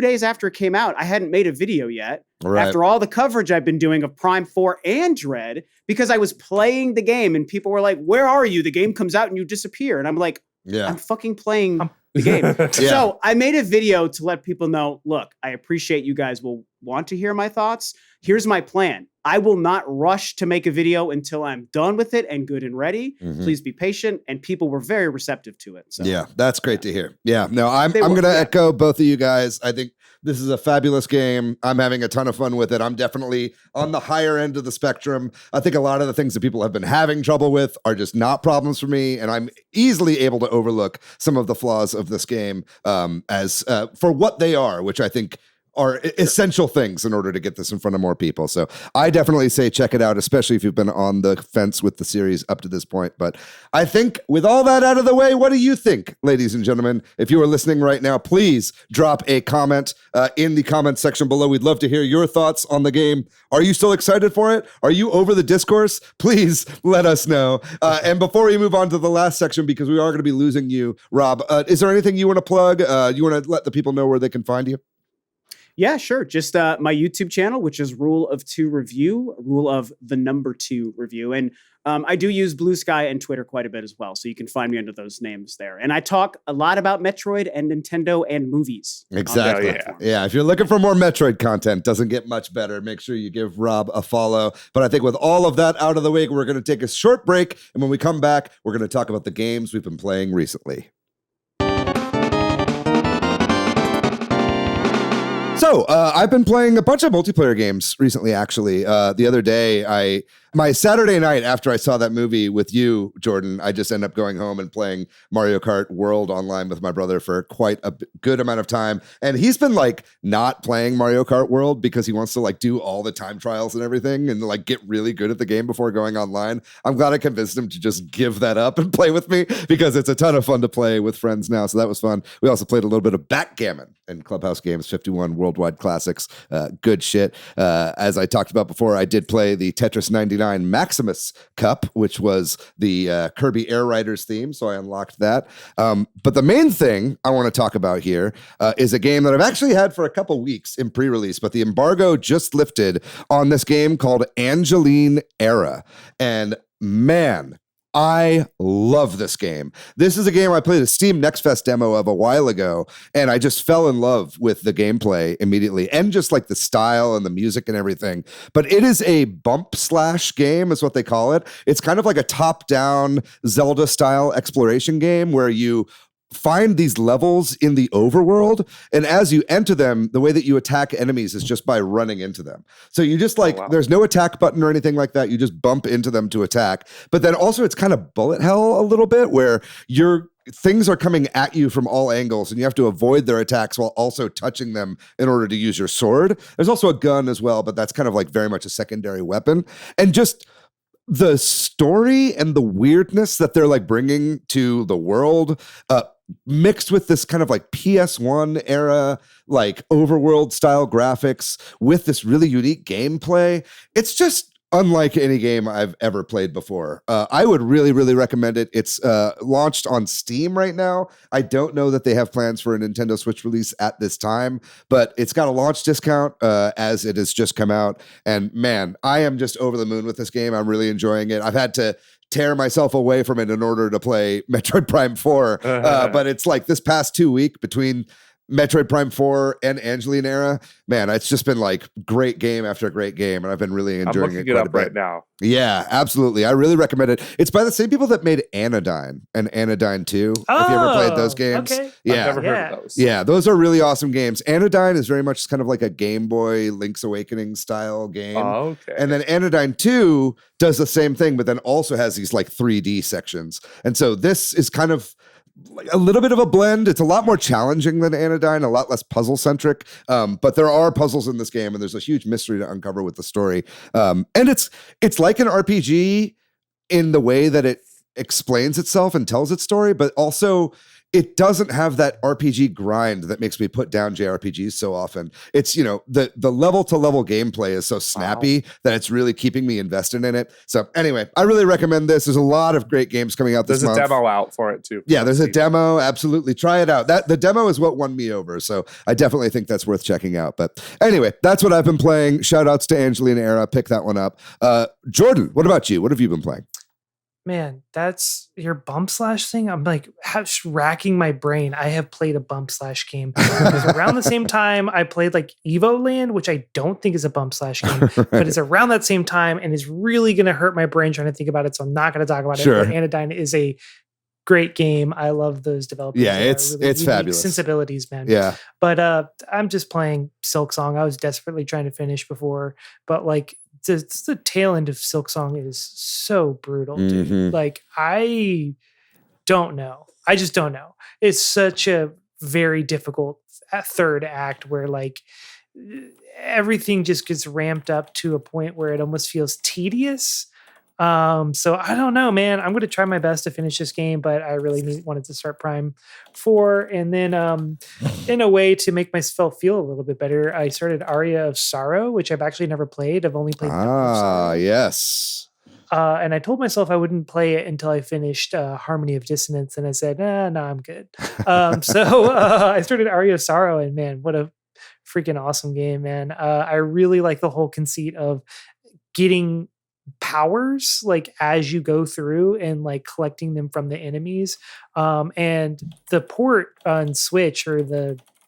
days after it came out, I hadn't made a video yet. Right. After all the coverage I've been doing of Prime 4 and Dread, because I was playing the game and people were like, where are you? The game comes out and you disappear. And I'm like, I'm fucking playing the game. So I made a video to let people know, look, I appreciate you guys will want to hear my thoughts. Here's my plan. I will not rush to make a video until I'm done with it and good and ready. Mm-hmm. Please be patient. And people were very receptive to it. So yeah, that's great to hear. Yeah, no, I'm going to echo both of you guys. I think this is a fabulous game. I'm having a ton of fun with it. I'm definitely on the higher end of the spectrum. I think a lot of the things that people have been having trouble with are just not problems for me. And I'm easily able to overlook some of the flaws of this game as for what they are, which I think are essential things in order to get this in front of more people. So I definitely say check it out, especially if you've been on the fence with the series up to this point. But I think with all that out of the way, what do you think, ladies and gentlemen? If you are listening right now, please drop a comment in the comment section below. We'd love to hear your thoughts on the game. Are you still excited for it? Are you over the discourse? Please let us know. And before we move on to the last section, because we are going to be losing you, Rob, is there anything you want to plug? You want to let the people know where they can find you? Yeah, sure. Just my YouTube channel, which is Rule of 2 Review, Rule of the number 2 Review. And I do use Blue Sky and Twitter quite a bit as well. So you can find me under those names there. And I talk a lot about Metroid and Nintendo and movies. Exactly. Yeah. If you're looking for more Metroid content, doesn't get much better. Make sure you give Rob a follow. But I think with all of that out of the way, we're going to take a short break. And when we come back, we're going to talk about the games we've been playing recently. So I've been playing a bunch of multiplayer games recently, actually. The other day, my Saturday night after I saw that movie with you, Jordan, I just ended up going home and playing Mario Kart World online with my brother for quite a good amount of time. And he's been like not playing Mario Kart World because he wants to like do all the time trials and everything and like get really good at the game before going online. I'm glad I convinced him to just give that up and play with me because it's a ton of fun to play with friends now. So that was fun. We also played a little bit of backgammon in Clubhouse Games 51 Worldwide Classics. Good shit. As I talked about before, I did play the Tetris 99 $1.99 Maximus Cup, which was the Kirby Air Riders theme. So I unlocked that. But the main thing I want to talk about here is a game that I've actually had for a couple weeks in pre-release, but the embargo just lifted on this game called Angeline Era. And man, I love this game. This is a game I played a Steam Next Fest demo of a while ago, and I just fell in love with the gameplay immediately, and just like the style and the music and everything. But it is a bump slash game, is what they call it. It's kind of like a top-down Zelda-style exploration game where you find these levels in the overworld, and as you enter them, the way that you attack enemies is just by running into them. So you just there's no attack button or anything like that. You just bump into them to attack. But then also it's kind of bullet hell a little bit, where things are coming at you from all angles and you have to avoid their attacks while also touching them in order to use your sword. There's also a gun as well, but that's kind of like very much a secondary weapon. And just the story and the weirdness that they're like bringing to the world, mixed with this kind of like PS1 era, like overworld style graphics with this really unique gameplay. It's just unlike any game I've ever played before. I would really, really recommend it. It's launched on Steam right now. I don't know that they have plans for a Nintendo Switch release at this time, but it's got a launch discount as it has just come out. And man, I am just over the moon with this game. I'm really enjoying it. I've had to tear myself away from it in order to play Metroid Prime 4. But it's like this past 2 weeks between Metroid Prime 4 and Angeline Era, man, it's just been like great game after great game, and I've been really enjoying it. I'm looking it up right now. Yeah, absolutely. I really recommend it. It's by the same people that made Anodyne and Anodyne 2. Have you ever played those games? Okay. Yeah. I've never heard of those. Yeah, those are really awesome games. Anodyne is very much kind of like a Game Boy Link's Awakening style game. Oh, okay. And then Anodyne 2 does the same thing, but then also has these like 3D sections. And so this is kind of like a little bit of a blend. It's a lot more challenging than Anodyne, a lot less puzzle centric. But there are puzzles in this game, and there's a huge mystery to uncover with the story. And it's like an RPG in the way that it explains itself and tells its story, but also it doesn't have that RPG grind that makes me put down JRPGs so often. It's, the level to level gameplay is so snappy that it's really keeping me invested in it. So anyway, I really recommend this. There's a lot of great games coming out this month. There's a demo out for it too. Yeah, there's a demo. Absolutely. Try it out. The demo is what won me over. So I definitely think that's worth checking out. But anyway, that's what I've been playing. Shout outs to Angelina Era. Pick that one up. Jordan, what about you? What have you been playing? Man, that's your bump slash thing. I'm like racking my brain. I have played a bump slash game. Because around the same time, I played like Evo Land, which I don't think is a bump slash game, but it's around that same time and is really going to hurt my brain trying to think about it. So I'm not going to talk about it. But Anodyne is a great game. I love those developers. Yeah, it's fabulous. Sensibilities, man. Yeah. But I'm just playing Silk Song. I was desperately trying to finish before, but like the tail end of Silk Song is so brutal, dude. Mm-hmm. Like, I don't know. I just don't know. It's such a very difficult third act where like everything just gets ramped up to a point where it almost feels tedious. So I don't know, man. I'm going to try my best to finish this game, but I really wanted to start Prime 4. And then, in a way to make myself feel a little bit better, I started Aria of Sorrow, which I've actually never played. I've only played. Yes. And I told myself I wouldn't play it until I finished Harmony of Dissonance. And I said, no, I'm good. So I started Aria of Sorrow, and man, what a freaking awesome game, man. I really like the whole conceit of getting powers like as you go through and like collecting them from the enemies, and the port on Switch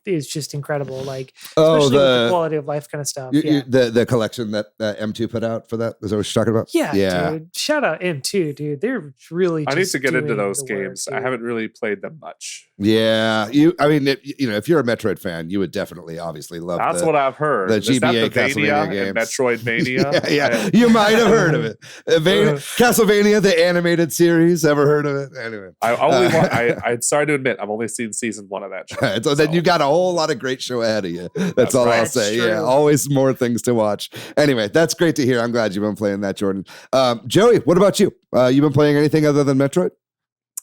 is just incredible, like especially with the quality of life kind of stuff. The collection that M2 put out for that, is that what you're talking about? Yeah. Dude, shout out M2, dude. They're really I need to get into those games. I haven't really played them much. Yeah, if you're a Metroid fan, you would definitely obviously love That's what I've heard. The GBA Castlevania games. Metroidvania. yeah. You might have heard of it. Castlevania, the animated series. Ever heard of it? Anyway. I'm sorry to admit, I've only seen season 1 of that show. So then you got a whole lot of great show ahead of you. That's all right. I'll say. True. Yeah, always more things to watch. Anyway, that's great to hear. I'm glad you've been playing that, Jordan. Joey, what about you? You been playing anything other than Metroid?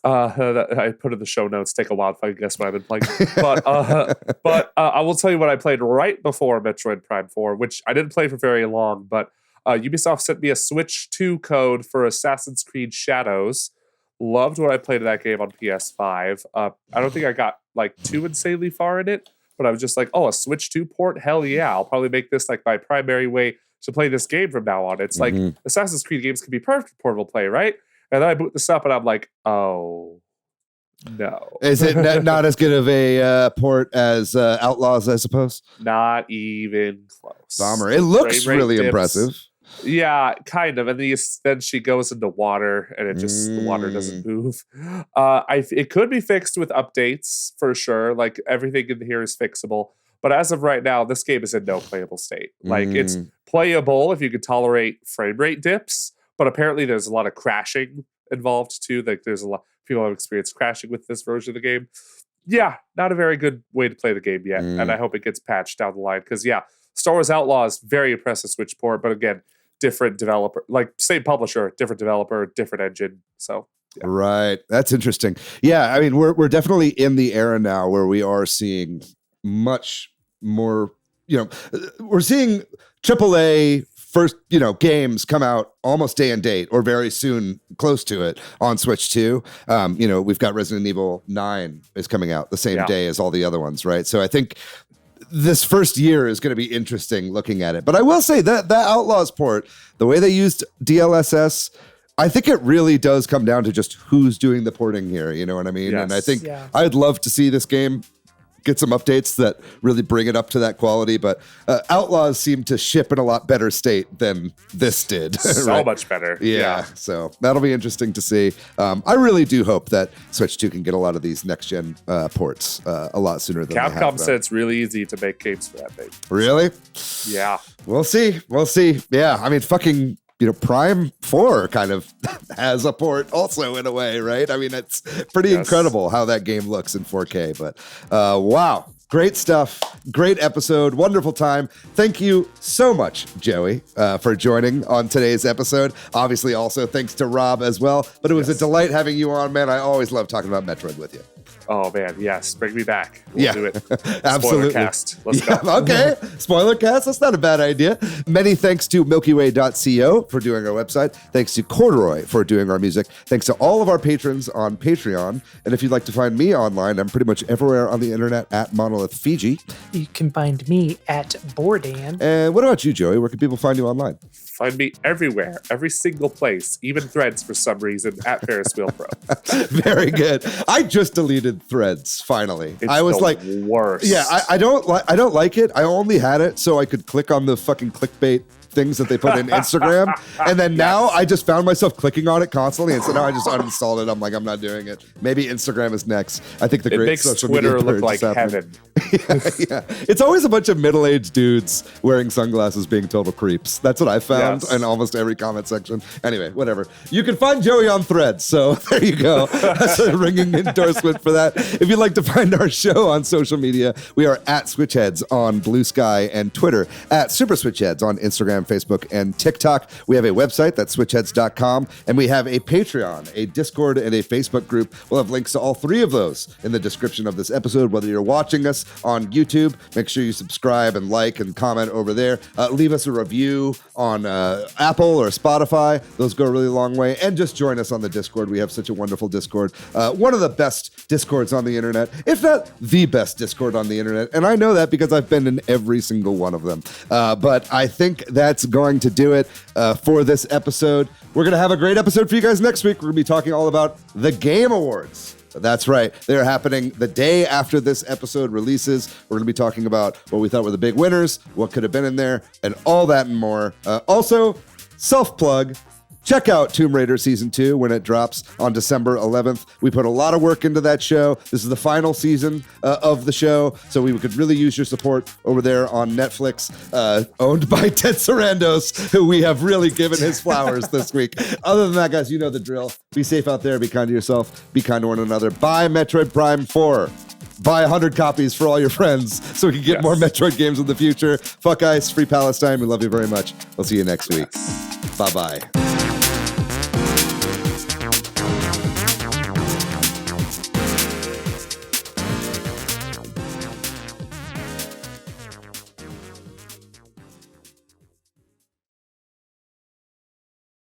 I put in the show notes. Take a while if I guess what I've been playing. But I will tell you what I played right before Metroid Prime 4, which I didn't play for very long. But Ubisoft sent me a Switch 2 code for Assassin's Creed Shadows. Loved what I played of that game on PS5. I don't think I got like too insanely far in it, but I was just like, oh, a Switch 2 port? Hell yeah. I'll probably make this like my primary way to play this game from now on. It's like Assassin's Creed games can be perfect for portable play, right? And then I boot this up and I'm like, oh, no. Is it not as good of a port as Outlaws, I suppose? Not even close. Bummer. It looks really impressive. Yeah, kind of. And then she goes into water, and the water doesn't move. It could be fixed with updates for sure. Like everything in here is fixable. But as of right now, this game is in no playable state. Like it's playable if you could tolerate frame rate dips, but apparently there's a lot of crashing involved too. Like there's a lot people have experienced crashing with this version of the game. Yeah, not a very good way to play the game yet, and I hope it gets patched down the line because Star Wars Outlaws, very impressive Switch port, but again, different developer, like same publisher, different developer, different engine. So yeah. Right, that's interesting. Yeah, I mean we're definitely in the era now where we are seeing much more. We're seeing AAA first, games come out almost day and date or very soon, close to it on Switch 2. We've got Resident Evil 9 is coming out the same day as all the other ones, right? So I think this first year is going to be interesting looking at it. But I will say that Outlaws port, the way they used DLSS, I think it really does come down to just who's doing the porting here. You know what I mean? Yes. And I think I'd love to see this game get some updates that really bring it up to that quality. But Outlaws seem to ship in a lot better state than this did. So right? much better. Yeah. So that'll be interesting to see. I really do hope that Switch 2 can get a lot of these next-gen ports a lot sooner than Capcom said it's really easy to make games for that thing. Really? Yeah. We'll see. Yeah. I mean, fucking... Prime 4 kind of has a port also in a way, right? I mean, it's pretty incredible how that game looks in 4K. But wow, great stuff. Great episode. Wonderful time. Thank you so much, Joey, for joining on today's episode. Obviously, also thanks to Rob as well. But it was a delight having you on, man. I always love talking about Metroid with you. Oh, man, yes. Bring me back. We'll do it. Absolutely. Spoiler cast. Let's go. Okay. Spoiler cast. That's not a bad idea. Many thanks to MilkyWay.co for doing our website. Thanks to Corduroy for doing our music. Thanks to all of our patrons on Patreon. And if you'd like to find me online, I'm pretty much everywhere on the internet at Monolith Fiji. You can find me at Bordan. And what about you, Joey? Where can people find you online? Find me everywhere, every single place, even Threads for some reason, at Ferris Wheel Pro. Very good. I just deleted Threads finally. I was like, worst. Yeah, I don't like it. I only had it so I could click on the fucking clickbait things that they put in Instagram. And then now I just found myself clicking on it constantly. And so now I just uninstalled it. I'm like, I'm not doing it. Maybe Instagram is next. I think the great social media Twitter look like heaven. Yeah. It's always a bunch of middle-aged dudes wearing sunglasses being total creeps. That's what I found in almost every comment section. Anyway, whatever. You can find Joey on Threads. So there you go. That's a ringing endorsement for that. If you'd like to find our show on social media, we are at Switch Headz on Blue Sky and Twitter, at Super Switch Headz on Instagram, Facebook, and TikTok. We have a website, that's switchheadz.com, and we have a Patreon, a Discord, and a Facebook group. We'll have links to all three of those in the description of this episode. Whether you're watching us on YouTube, make sure you subscribe and like and comment over there. Leave us a review on Apple or Spotify. Those go a really long way. And just join us on the Discord. We have such a wonderful Discord. One of the best Discords on the internet, if not the best Discord on the internet. And I know that because I've been in every single one of them. But I think that's going to do it for this episode. We're going to have a great episode for you guys next week. We're going to be talking all about the Game Awards. That's right. They're happening the day after this episode releases. We're going to be talking about what we thought were the big winners, what could have been in there, and all that and more. Also, self-plug. Check out Tomb Raider Season 2 when it drops on December 11th. We put a lot of work into that show. This is the final season of the show, so we could really use your support over there on Netflix, owned by Ted Sarandos, who we have really given his flowers this week. Other than that, guys, you know the drill. Be safe out there. Be kind to yourself. Be kind to one another. Buy Metroid Prime 4. Buy 100 copies for all your friends so we can get more Metroid games in the future. Fuck Ice, Free Palestine. We love you very much. We'll see you next week. Bye-bye.